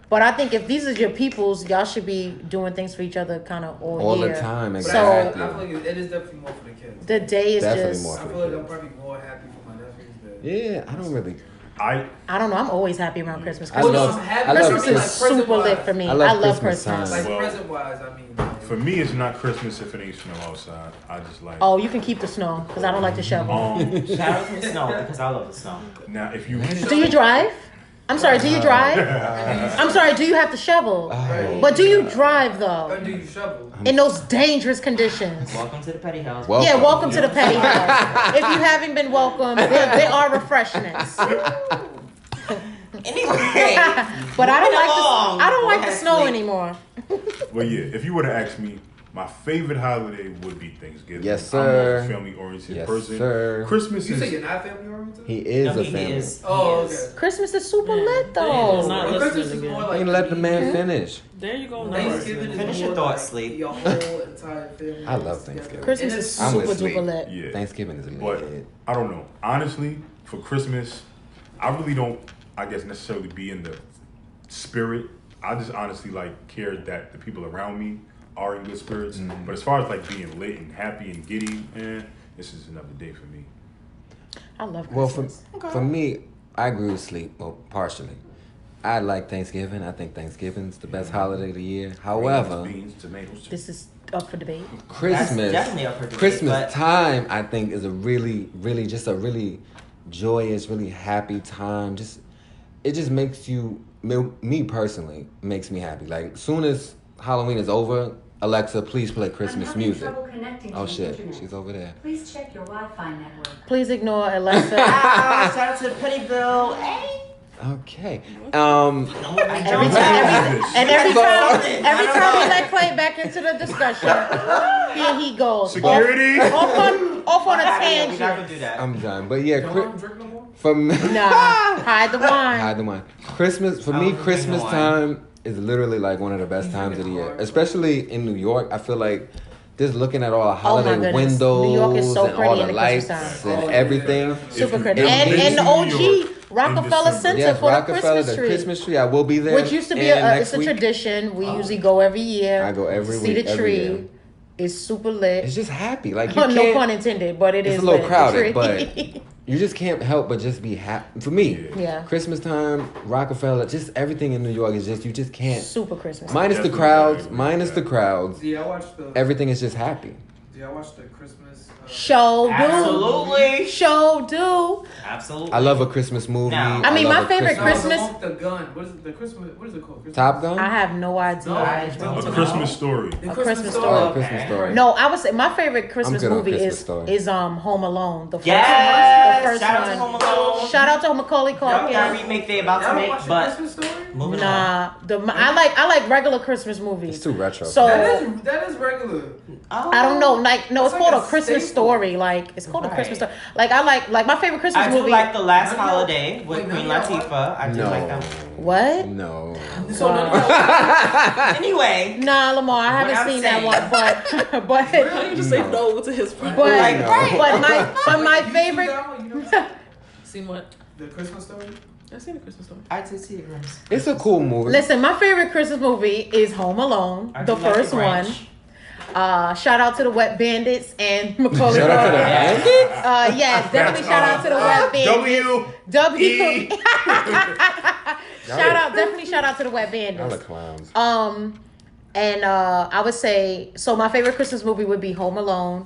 D: But I think if these are your peoples, y'all should be doing things for each other kind of all year.
A: the time.
F: But
A: Exactly.
F: I feel like it is definitely more for the kids.
D: The day is
A: Definitely
D: just...
A: more.
F: I feel like I'm probably more happy for my nephews than...
A: Yeah, I don't really.
D: I don't know. I'm always happy around Christmas.
A: I love-
D: Christmas is
F: like,
D: super lit for me.
A: I
D: I
A: love
D: love
A: Christmas
D: Christmas.
A: time.
F: Like,
B: Well,
F: present-wise, I mean... Like,
B: For me, it's not Christmas if it ain't snow outside. I just like.
D: Oh, you can keep the snow because I don't like to shovel.
C: Shout out to the snow because I love the snow.
B: Now, if you
D: Do you drive? I'm sorry, do you drive? I'm sorry, do you have to shovel? But do you drive
F: Or
D: though?
F: do you shovel?
D: In those dangerous conditions?
C: Welcome to the petty house.
D: Yeah, welcome to the petty house. If you haven't been welcome, there are refreshments.
C: Anyway,
D: But I don't
C: moving along.
D: I don't
C: Go
D: like the
C: ahead,
D: snow
C: Sleep.
D: anymore.
B: Well, yeah. If you were to ask me, my favorite holiday would be Thanksgiving.
A: Yes, sir.
B: I'm a family-oriented
A: Yes,
B: person.
A: sir.
B: Christmas
F: You say
B: is.
F: you're not family-oriented?
A: He is
C: No,
A: a
C: he
A: family.
C: is.
F: Oh,
C: He is.
F: okay.
D: Christmas is super lit
E: It's
D: though.
E: not
F: Well, Christmas
E: listening
F: is
E: again.
F: more
A: You
F: like...
A: ain't let the man finish.
E: There you go.
F: Thanksgiving is
C: Finish
F: more
C: your thoughts,
F: like
C: Sleep.
F: Your whole entire family.
A: I love
F: is
A: Thanksgiving.
F: together.
D: Christmas
F: And
D: is
F: it's-
A: I'm with
D: super
A: Sleep.
D: duper lit.
B: Yeah.
A: Thanksgiving is
B: But
A: lit.
B: I don't know. Honestly, for Christmas, I really don't, I guess, necessarily be in the spirit. I just honestly like care that the people around me are in good spirits. But as far as like being lit and happy and giddy, this is another day for me.
D: I love
A: Well,
D: Christmas.
A: for me, I agree with Sleep. Well, partially. I like Thanksgiving. I think Thanksgiving's the best holiday of the year. However,
B: Beans, tomatoes.
D: This is up for debate.
A: Christmas,
C: definitely up for debate,
A: Christmas
C: but-
A: time, I think, is a really, really, just a really joyous, really happy time. It just makes you, me personally, makes me happy. Like, soon as Halloween is over, Alexa, please play Christmas music. Oh shit, she's over there.
G: Please check your Wi-Fi network.
D: Please ignore Alexa.
C: Ah, shout out to the petty bill. Hey.
A: Okay.
C: I
D: Every
C: don't
D: time,
C: know.
D: every time
C: Something.
D: we let Clay back into the discussion, here he goes.
B: Security.
D: Off on a
C: We're not
D: tangent.
C: gonna do that.
A: I'm done. But yeah,
F: Don't let 'em drink no more?
A: for me,
D: Nah, hide the wine.
A: hide the wine. Christmas, for
C: I
A: me,
C: don't drink
A: Christmas
C: no wine.
A: time is literally like one of the best times of the year. Especially in New York, I feel like just looking at all the
D: Oh my
A: holiday
D: goodness.
A: windows
D: New York is so
A: and
D: pretty
A: all
D: in
A: the
D: the
A: lights
D: Christmas
A: and
F: time.
A: everything.
D: Super
B: If
D: pretty.
B: you
D: And
B: been
D: the
B: to New
D: OG
B: York
D: Rockefeller
B: in December.
D: Center
A: Yes,
D: for the
A: Rockefeller,
D: Christmas
A: the
D: tree.
A: Christmas tree. I will be there.
D: Which used to be
A: and
D: it's
A: next
D: a
A: week.
D: tradition. We usually go every year.
A: I go every
D: see
A: week,
D: the
A: every
D: tree.
A: year.
D: It's super lit.
A: It's just happy. Like you
D: No
A: can't,
D: pun intended, but it is
A: it's a little
D: lit, the
A: crowded,
D: tree.
A: but you just can't help but just be happy. For me,
D: Yeah.
A: Christmas time, Rockefeller, just everything in New York is just, you just can't.
D: Super Christmas.
A: Minus the
B: Definitely
A: crowds,
B: agree
A: minus
B: with
A: the
B: that.
A: crowds,
F: Yeah, I watched the...
A: everything is just happy.
F: Yeah, I watched the Christmas...
D: Show do.
C: Absolutely.
D: Show do.
C: Absolutely.
A: I love a Christmas movie.
C: Now-
D: I mean,
A: love
D: my
A: a
D: favorite
F: No,
D: Christmas-
F: the one with the gun. What is it? The Christmas... What is it called? Christmas?
A: Top Gun?
D: I have no idea.
F: No,
B: A Christmas Story.
F: The
D: A Christmas
A: Oh,
D: Story.
A: Christmas story.
D: No, I would say my favorite Christmas
A: good on
D: movie
A: Christmas Story.
D: is Home Alone. The first
C: Yes.
D: one. The first
C: Shout out
D: one.
C: to Home Alone.
D: Shout out to Macaulay
C: That
D: Culkin.
C: remake they about to
F: Y'all
C: make,
F: watch the
C: but
F: Christmas Story?
C: moving on.
D: Nah, I like regular Christmas movies.
A: It's too retro.
D: So
F: That is regular.
D: I don't know, like no, it's
F: It's
D: called
F: like
D: a
F: a
D: Christmas
F: staple.
D: story. Like it's called a
C: Right.
D: Christmas story. Like I like my favorite Christmas
C: I do
D: movie.
C: like The Last
F: None of y'all-
C: Holiday with
F: wait,
C: Queen
F: none of y'all
C: Latifah. I do
A: no.
C: like them.
D: What?
A: No.
F: So none of y'all...
C: Anyway,
D: Nah, Lamar, I haven't
C: What I'm
D: seen
C: saying-
D: that one, but
E: How you just say no to his friend?
D: but
C: Like, right.
D: but my
F: You seen
D: favorite.
F: that one? You know
E: Seen what?
F: the Christmas Story?
E: I've seen a Christmas Story.
C: I did see it, Grims.
A: It's a cool movie.
D: Listen, my favorite Christmas movie is Home Alone,
C: I
D: the
C: do like
D: first one.
C: Grinch.
D: Shout out to the Wet Bandits and Macaulay
A: Shout out to the
D: Culkin.
A: Bandits?
D: Yes, definitely shout out to the Wet Bandits.
B: W.
D: Definitely shout out to the Wet
A: Y'all are
D: Bandits.
A: clowns.
D: And I would say, so my favorite Christmas movie would be Home Alone.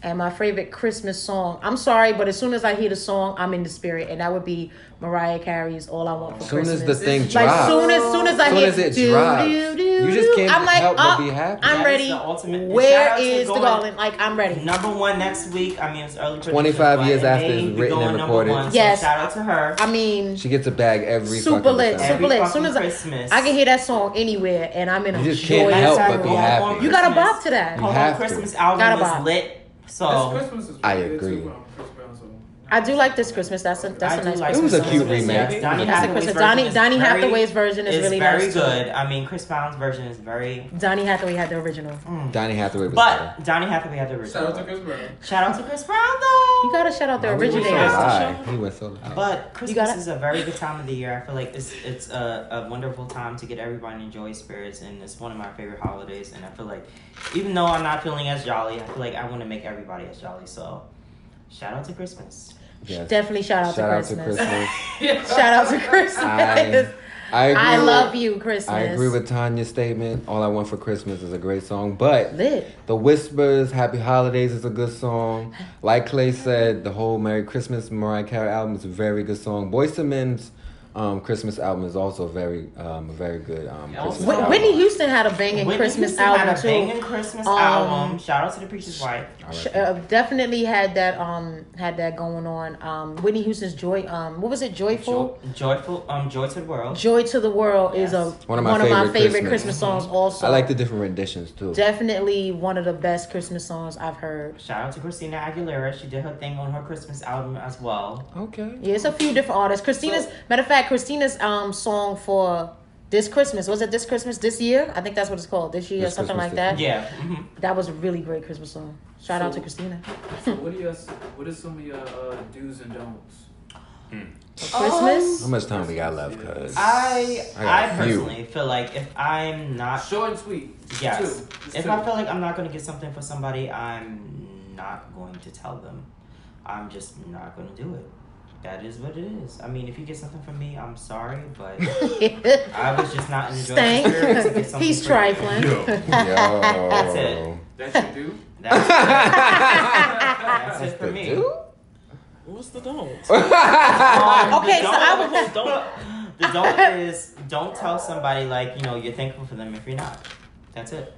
D: And my favorite Christmas song, I'm sorry, but as soon as I hear the song, I'm in the spirit. And that would be Mariah Carey's All I Want for
A: As soon
D: Christmas.
A: as the thing
D: Like,
A: drops.
D: soon as I hear
A: it drops. You just can't
D: I'm like,
A: help but be happy.
D: I'm
C: That is
D: ready.
C: the ultimate-
D: Where
C: shout out to
D: is the
C: going-
D: garland? Like, I'm ready.
C: Number one next week. I mean, it's early.
A: 25 years after it's
C: May be
A: written and
C: going number
A: recorded.
C: one, so
D: Yes.
C: shout out to her.
D: I mean,
A: She gets a bag every
D: super
A: fucking
D: lit,
A: December.
D: super lit. As
C: fucking
D: soon as
C: Christmas.
D: I can hear that song anywhere, and I'm in a
A: You just
D: joyous
A: can't help
D: mood.
A: but be happy.
D: You gotta bop to that.
A: You
C: Her
A: have
C: whole
A: to.
C: Christmas album
D: Gotta
C: was
D: bop.
C: lit. So
F: This Christmas is
A: I
F: really good
A: agree.
F: too, Chris Brown song.
D: I do like this Christmas. That's a
C: I
D: nice
C: do like
A: It was a
C: some
A: cute
C: of this,
A: remake.
C: yes. Donny
D: That's a
C: Hathaway's
D: Christmas.
C: version is
D: Donny
C: very-
D: Hathaway's version is really
C: very
D: nice too.
C: good. I mean, Chris Brown's version is very.
D: Donny Hathaway had the original.
A: Donny Hathaway was better.
C: But Donny Hathaway had the original.
F: Shout out to Chris Brown.
C: Shout out to Chris Brown though.
D: You gotta shout out the
A: He went so
D: originators.
A: high. He went so loud.
C: But Christmas
D: gotta-
C: is a very good time of the year. I feel like it's a wonderful time to get everybody in joy spirits, and it's one of my favorite holidays. And I feel like even though I'm not feeling as jolly, I feel like I want to make everybody as jolly. So shout out to Christmas.
A: Yes.
D: Definitely shout out
A: Shout
D: to
A: out to
D: Christmas.
A: Christmas.
D: Shout out to Christmas.
A: I agree.
D: I
A: with-
D: love you, Christmas.
A: I agree with Tanya's statement. All I Want for Christmas is a great song, but
D: Lit.
A: The Whispers, Happy Holidays is a good song. Like Clay said, the whole Merry Christmas Mariah Carey album is a very good song. Boyz II Men's Christmas album is also a very good Christmas album.
D: Whitney Houston had a banging
C: Whitney
D: Christmas
C: Houston
D: album
C: had a
D: too.
C: banging Christmas
D: Um,
C: album. Shout out to the Preacher's Wife.
D: Definitely had that going on. Whitney Houston's Joy. What was it? Joyful.
C: Joy to the World.
D: Joy to the World is a
A: One of my favorite
D: Christmas songs. Also,
A: I like the different renditions too.
D: definitely one of the best Christmas songs I've heard.
C: Shout out to Christina Aguilera. She did her thing on her Christmas album as well.
A: Okay.
D: Yeah, it's a few different artists. Matter of fact, Christina's song for this Christmas, was it this Christmas this year? I think that's what it's called. This year,
A: This
D: something
A: Christmas
D: like that.
C: Yeah.
D: That was a really great Christmas song. Shout out to Christina.
F: So what are some of your do's and don'ts?
D: For Christmas.
A: How much time we got left, cuz?
C: I
A: got a few.
C: personally feel like if I'm not
F: Short and sweet.
C: yes,
F: Just
C: if
F: two.
C: I feel like I'm not going to get something for somebody, I'm not going to tell them. I'm just not going to do it. That is what it is. I mean, if you get something from me, I'm sorry, but I was just not in the joy
D: Stank.
C: spirit to get something.
D: He's
C: for
D: trifling.
A: Yo.
C: That's it.
F: That you do?
C: That's, that's it for me.
E: What's the don't?
D: Okay, so I would.
E: Don't.
C: The don't is don't tell somebody like you're thankful for them if you're not. That's it.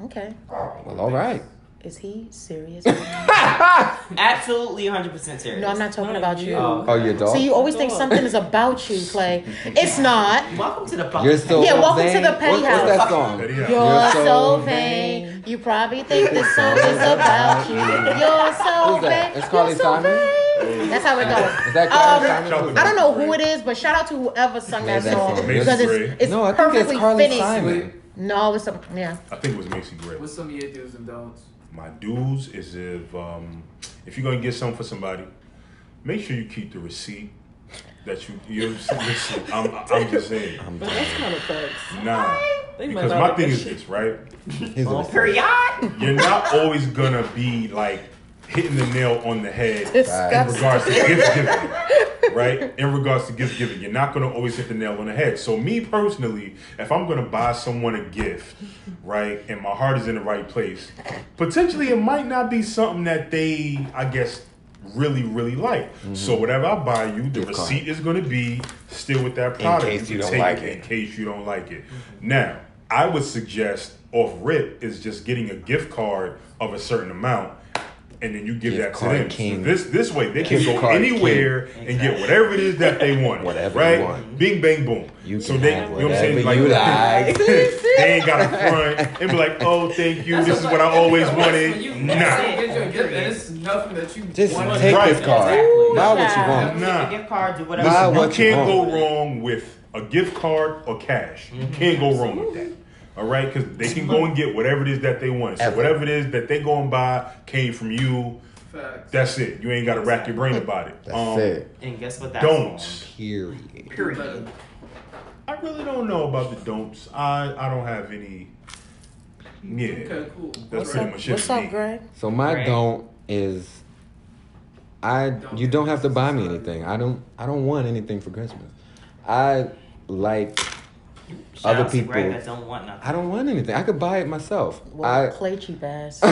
D: Okay.
A: Well, all right.
D: Is he serious?
C: Absolutely 100% serious.
D: No, I'm not talking about you.
A: Oh, your dog?
D: So you always think something is about you, Clay. It's not.
C: Welcome to the public.
A: You're so
D: Yeah, welcome to
A: vain.
D: the petty
A: What's
D: house.
A: that song?
B: Petty house.
D: You're so vain. You probably think this song is about you. You're so
A: Who's that?
D: vain.
A: It's Carly
D: You're so
A: Simon?
D: vain. That's how it goes.
A: Is that Carly Simon?
B: Chocolate.
D: I don't know who it is, but shout out to whoever sung that
A: Made that
D: song
A: song.
D: because
B: Macy
D: it's,
B: Gray.
D: it's
A: No, I think
D: perfectly
A: it's Carly
D: finished.
A: Simon.
D: No, it's yeah.
B: I think it was Macy Gray.
F: What's some of your do's and don'ts?
B: My dues is if you're gonna get something for somebody, make sure you keep the receipt that you listen. I'm just saying.
E: But that's kind of facts.
B: Nah.
E: They might
B: Because
E: not
B: my
E: like
B: thing
E: that
B: is
E: shit.
B: this, right?
A: He's
C: Oh,
A: a
C: period.
B: You're not always gonna be like hitting the nail on the head in
D: Disgusting.
B: regards to gift giving, right? In regards to gift giving, you're not gonna always hit the nail on the head. So me personally, if I'm gonna buy someone a gift, right, and my heart is in the right place, potentially it might not be something that they, I guess, really, really like. So whatever I buy you, the
A: Gift card.
B: receipt is gonna be still with that product.
A: case you
B: can
A: don't
B: take
A: like
B: In
A: it.
B: case you don't like it. Now, I would suggest off rip is just getting a gift card of a certain amount. And then you give
A: Gift
B: that to
A: card
B: them.
A: king.
B: So this way they can
A: Gift
B: go
A: card
B: anywhere
C: king.
B: and get whatever it is that they want.
A: Whatever
B: right?
A: you want.
B: Bing bang boom.
A: You
B: so
A: can
B: they,
A: have
B: you know what I'm saying?
A: whatever you like.
B: They ain't got a front and be like, oh, thank you. This is what I always wanted.
F: You
B: Nah.
F: get you a gift, and it's nothing that you
A: Just
F: want.
A: take
B: Right.
A: this card.
C: Exactly.
A: Buy what you
D: Yeah.
A: want.
B: Nah.
C: Take a gift card, do whatever.
A: Buy
B: You
A: what you
B: can't go
A: want.
B: wrong with a gift card or cash. You can't go wrong with that. All right? Because they can go and get whatever it is that they want. So
A: Ever.
B: whatever it is that they go and buy came from you.
F: Facts.
B: That's it. You ain't got to rack your brain about it.
A: That's it.
C: And guess what? That's
B: Don'ts.
A: Period.
C: Period.
B: I really don't know about the don'ts. I don't have any Yeah.
F: Okay, cool.
B: That's pretty much it.
D: What's
B: for
D: up,
B: me.
D: Greg?
A: So my
C: Right.
A: don't is you don't have to buy me anything. I don't want anything for Christmas. I like
C: Shout
A: other
C: out to Greg
A: people.
C: that don't want nothing.
A: I don't want anything. I could buy it myself.
D: Well, Clay cheap ass. You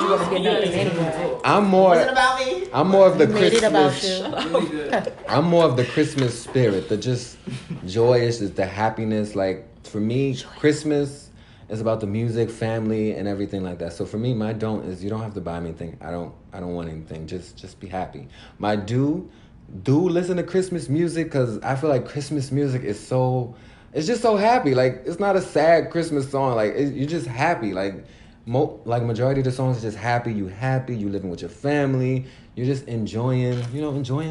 D: gonna get nothing anyway.
A: I'm more.
C: Was it about me?
A: I'm more of the
D: You made it about
A: Christmas.
D: you.
A: I'm more of the Christmas spirit. The just joyous is the happiness. Like for me, Christmas is about the music, family, and everything like that. So for me, my don't is you don't have to buy me anything. I don't want anything. Just be happy. My do listen to Christmas music because I feel like Christmas music is so. It's just so happy. Like it's not a sad Christmas song. Like you're just happy. Like majority of the songs are just happy. You happy. You living with your family. You're just enjoying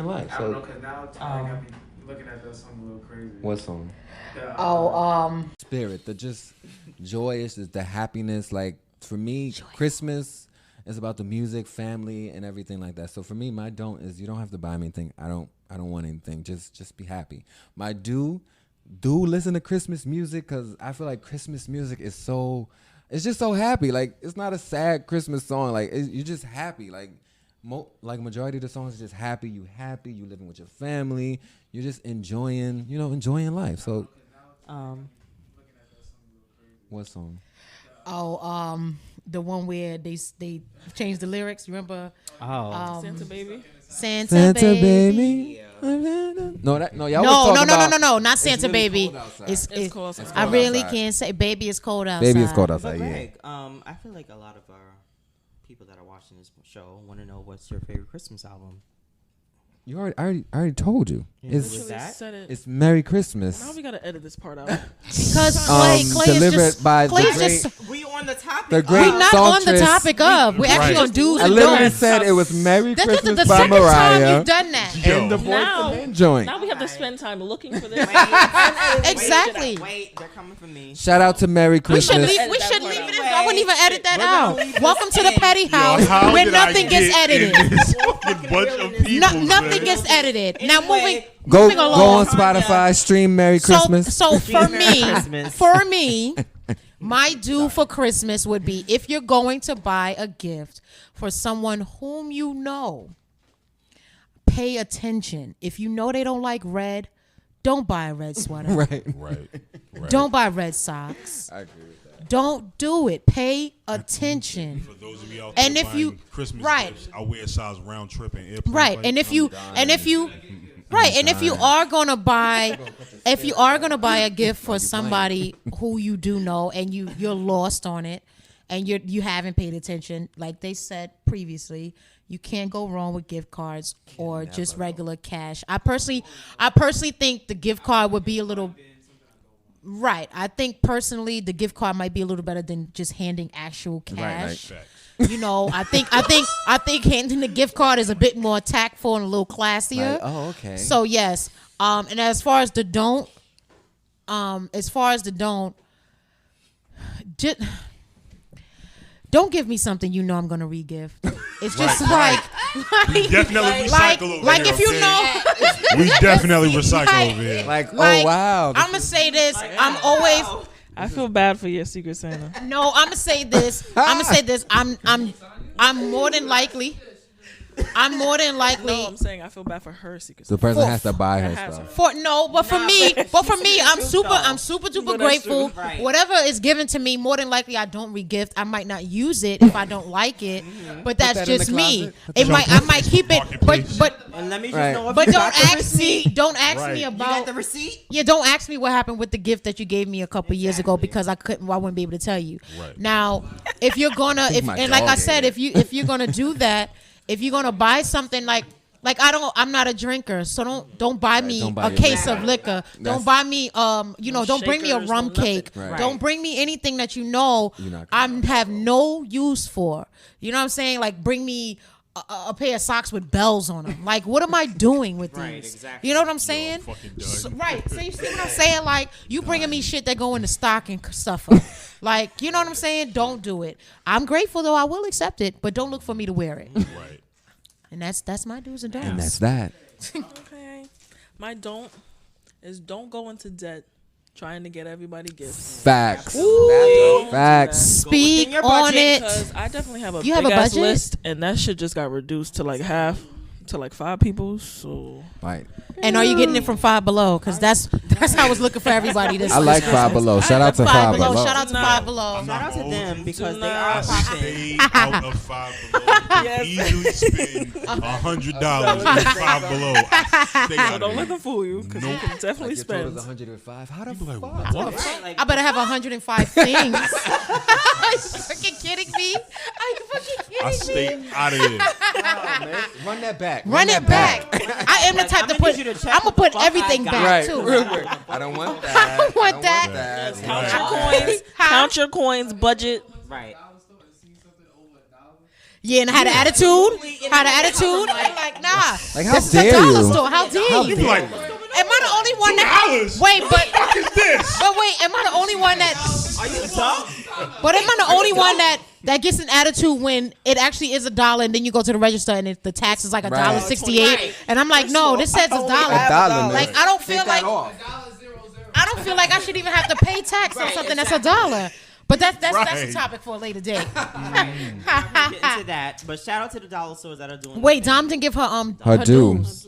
A: life.
F: I don't know,
A: So
F: cause now Ty got me looking at that song a little crazy.
A: what song?
F: The,
A: Spirit. The just joyous is the happiness. Like for me, Christmas is about the music, family, and everything like that. So for me, my don't is you don't have to buy me anything. I don't want anything. Just be happy. My do listen to Christmas music because I feel like Christmas music is so. It's just so happy. Like it's not a sad Christmas song. Like you're just happy. Like majority of the songs are just happy. You happy. You living with your family. You're just enjoying life. So, what song?
D: The one where they changed the lyrics. You remember?
E: Santa Baby.
D: Santa baby.
A: No, y'all
D: No,
A: was talking about.
D: no, not
A: it's
D: Santa
A: really
D: baby.
A: cold outside.
D: It's
E: cold outside.
D: I really
A: outside.
D: can't say baby. It's cold outside.
A: Baby, it's cold
C: But
A: outside. Yeah.
C: Greg, I feel like a lot of our people that are watching this show want to know what's your favorite Christmas album.
A: I already told you.
C: Was
E: Literally
C: that?
E: said it.
A: It's Merry Christmas.
E: Now we gotta edit this part out.
D: Because Clay is
A: delivered
D: just
A: by the
D: Clay's
A: great-
D: just.
C: We on the topic.
A: The
C: of-
A: great
D: We're not on the
A: songstress.
D: topic of. We're actually
B: Right.
D: on do's
A: I
D: and
A: literally
D: don'ts.
A: said it was Merry
D: That's
A: Christmas
D: the
A: by
D: second time
A: Mariah
D: you've done that.
A: and the Boyz
E: Now-
A: II Men joint.
E: Now we have to spend time looking for this.
D: Exactly.
C: Wait, they're coming for me.
A: Shout out to Merry
D: We
A: Christmas.
D: should leave.
E: Edit
D: We
E: that
D: should
E: part
D: leave
E: out.
D: it in. I wouldn't even edit that
C: We're gonna
D: out.
C: leave this
D: Welcome to the
C: in.
D: petty house
B: how
D: where
B: did I
D: nothing gets
B: get
D: edited.
B: in this fucking bunch of people,
D: Nothing gets edited. Now moving.
A: Go
D: moving along.
A: on Spotify, stream Merry Christmas.
D: So for me,
C: Christmas.
D: my due for Christmas would be if you're going to buy a gift for someone whom you know, pay attention. If you know they don't like red, don't buy a red sweater.
A: Right.
D: Don't buy red socks.
A: I agree with that.
D: Don't do it. Pay attention.
H: For those of you out there
D: And if
H: buying
D: you
H: Christmas
D: right.
H: gifts, I wear a size round trip and airplane
D: Right.
H: flight.
D: And if you are gonna buy a gift for somebody who you do know and you're lost on it and you haven't paid attention, like they said previously, you can't go wrong with gift cards or just regular cash. I personally think the gift card would be a little right. I think personally the gift card might be a little better than just handing actual cash.
H: Facts.
D: You know, I think handing the gift card is a bit more tactful and a little classier.
A: Like, oh, okay.
D: So yes, and as far as the don't, just don't give me something you know I'm gonna re-gift. It's just like
H: definitely
D: like
H: recycle over
D: like
H: here,
D: if you
H: okay?
D: know.
H: We definitely recycle
D: Like-
H: over here.
A: Like,
D: Like,
A: oh wow.
D: I'm gonna say this. I'm always
E: I feel bad for your Secret Santa.
D: no. I'm gonna say this. I'm more than likely.
E: No, I'm saying I feel bad for her Secret
A: the
E: Santa.
A: person has to buy her
E: has
A: stuff.
D: But for me, I'm super duper
E: No, that's
D: grateful.
E: true.
C: Right.
D: Whatever is given to me, more than likely I don't regift. I might not use it if I don't like it, but that's
A: that in the
D: just me.
A: closet.
D: I might keep it,
H: Marketplace.
D: but
C: And let me just
A: Right.
C: know if
D: but
C: you
D: don't
C: got the
D: ask me.
C: receipt.
D: Don't ask me
H: Right.
C: You got
D: about.
C: the receipt?
D: Yeah, don't ask me what happened with the gift that you gave me a couple years ago because I wouldn't be able to tell you.
H: Right.
D: Now, if you're gonna,
A: my
D: and like I
A: dog
D: said,
A: ate
D: if you're gonna do that, if you're gonna buy something like I'm not a drinker, so don't buy me
A: don't buy
D: a
A: your
D: case
A: drink.
D: of liquor.
A: That's-
D: Don't buy me don't bring me a
E: shakers,
D: rum
E: no nothing.
D: cake.
A: Right.
D: Don't bring me anything that you know
A: You're not
D: I
A: gonna
D: have no use for. You know what I'm saying? Like bring me a pair of socks with bells on them. Like what am I doing with these?
C: Right, exactly.
D: You know what I'm saying?
H: fucking done.
D: So, right. So you see what I'm saying? Like you bringing me shit that go in the stock and suffer. Like you know what I'm saying? Don't do it. I'm grateful though. I will accept it, but don't look for me to wear it.
H: Right.
D: And that's my do's and don'ts.
A: And that's that.
E: Okay. My don't is don't go into debt trying to get everybody gifts.
A: Facts.
C: Ooh.
A: Facts.
D: Speak
C: your
D: on
C: budget,
D: it.
E: Because I definitely have a
D: You have
E: big
D: a
E: ass
D: budget?
E: list, and that shit just got reduced to like half, to like 5 people. So
A: Right.
D: And are you getting it from Five Below? Because that's how I was looking for everybody this.
A: I like
D: this
A: Five
D: Christmas.
A: Below. Shout out to Five Below.
D: Shout out to
E: Nah.
D: Five Below.
H: I'm
C: Shout
H: not
C: out to
H: gonna
C: them
H: hold
C: because
E: you.
C: they
E: Nah.
C: are
H: I
C: popping.
H: stayed out of Five Below.
E: Yes.
H: Easily spend $100 at Five Below. I stay out
E: don't
H: of
E: let
H: it.
E: them fool you, because you can definitely spend.
A: 105. How the
H: You be like,
A: fuck?
H: what?
C: Right, like,
D: I better have 105 things. Are you fucking kidding me? Are you fucking kidding
H: I
D: me?
H: stay out of here.
A: Run that back.
D: Run it back. I am the type to
C: I'ma
D: put.
C: need you to check
D: I'm gonna
C: what the
D: put
C: fuck I
D: everything
C: got.
D: back
A: Right.
D: too.
A: Real quick. I don't want that.
D: I don't want that.
E: Yes,
H: Right.
E: count your coins. Count your coins. Budget.
C: Right.
D: Yeah, and had an attitude. Had an attitude. I'm like, nah.
A: Like, how
D: This is
A: dare
D: a dollar
A: you?
D: store. How dare you?
H: You be like,
D: Am I the only one that?
H: $2?
D: Wait, but
H: What is this?
D: wait. Am I the only one that?
C: Are you dumb?
D: But am I the only one that gets an attitude when it actually is $1 and then you go to the register and the tax is like $1.68
C: Right.
D: and I'm like, no, this says $1.
A: $1.
D: Like I don't feel
A: Take
D: like
A: that off.
D: I don't feel like I should even have to pay tax on
C: Right,
D: something that's $1. But that's a
H: Right.
D: topic for a later day.
C: Get into that. But shout out to the dollar stores that are doing.
D: Wait, Dom didn't give her
A: Her
D: dues.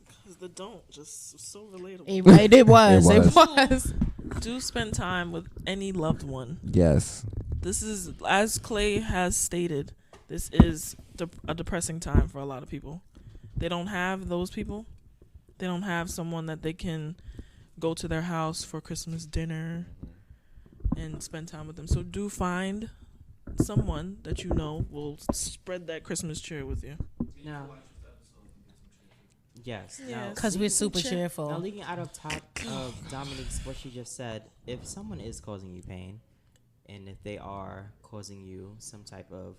E: Because the don't just so relatable.
D: It was.
A: It
D: It was.
E: Do spend time with any loved one.
A: Yes.
E: This is, as Clay has stated, this is a depressing time for a lot of people. They don't have those people. They don't have someone that they can go to their house for Christmas dinner and spend time with them. So do find someone that you know will spread that Christmas cheer with you.
C: No. Yes.
E: Yes.
D: Because we're super
E: Cheer.
C: Now,
D: cheerful.
C: leading out of top of Dominique's what she just said, if someone is causing you pain, and if they are causing you some type of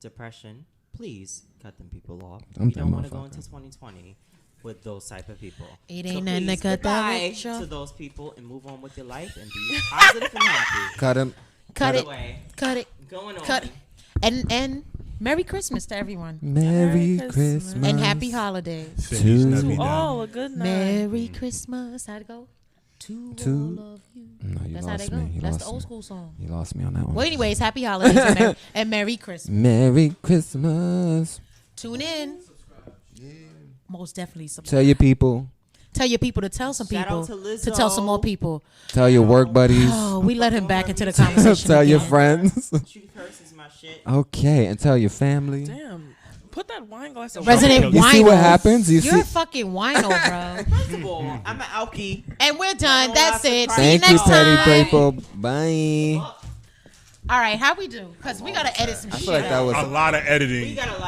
C: depression, please cut them people off.
A: I'm
C: You don't
A: that
C: want to go
A: motherfucker.
C: into 2020 with those type of people.
D: It
C: So
D: ain't nothing to
C: please,
D: cut that
C: goodbye
D: with, y'all.
C: to those people and move on with your life and be positive and happy.
A: Cut him.
D: Cut it.
C: Anyway,
D: Cut it.
C: going on.
D: Cut it. And Merry Christmas to everyone.
A: Merry
E: Christmas.
A: Christmas.
D: And happy holidays.
H: Feliz
A: To
H: Navidad.
E: Oh, a good night.
D: Merry Christmas. How'd it go? To
A: To-
D: all of you.
A: No, you
D: That's how they
A: lost
D: go.
A: me. You
D: That's
A: lost
D: the old
A: me.
D: school song.
A: You lost me on that one.
D: Well, anyways, happy holidays and Merry Christmas.
A: Merry Christmas.
D: Tune in. Most definitely subscribe.
A: Tell your people.
D: Tell your people to tell some
C: Shout
D: people
C: out to Lizzo.
D: to tell some more people.
A: Tell your work buddies.
D: Oh, we let him back into the conversation.
A: Tell your
D: again.
A: friends.
C: Truth hurts is my shit.
A: Okay, and tell your family.
E: Damn. Put that wine glass away.
D: Resident
A: You see what
D: wino.
A: happens? You
D: You're a
A: see.
D: fucking wino, bro.
C: First of all, I'm an alky.
D: And we're done.
C: No,
D: That's
C: that's a
D: it.
C: crime.
D: See you
A: Thank you,
D: next
A: petty
D: time.
A: people. Bye.
D: All right, how we do? Because we got to edit some
A: I
D: shit
A: feel like that
D: out.
A: was
H: A lot of editing.
C: We got a lot.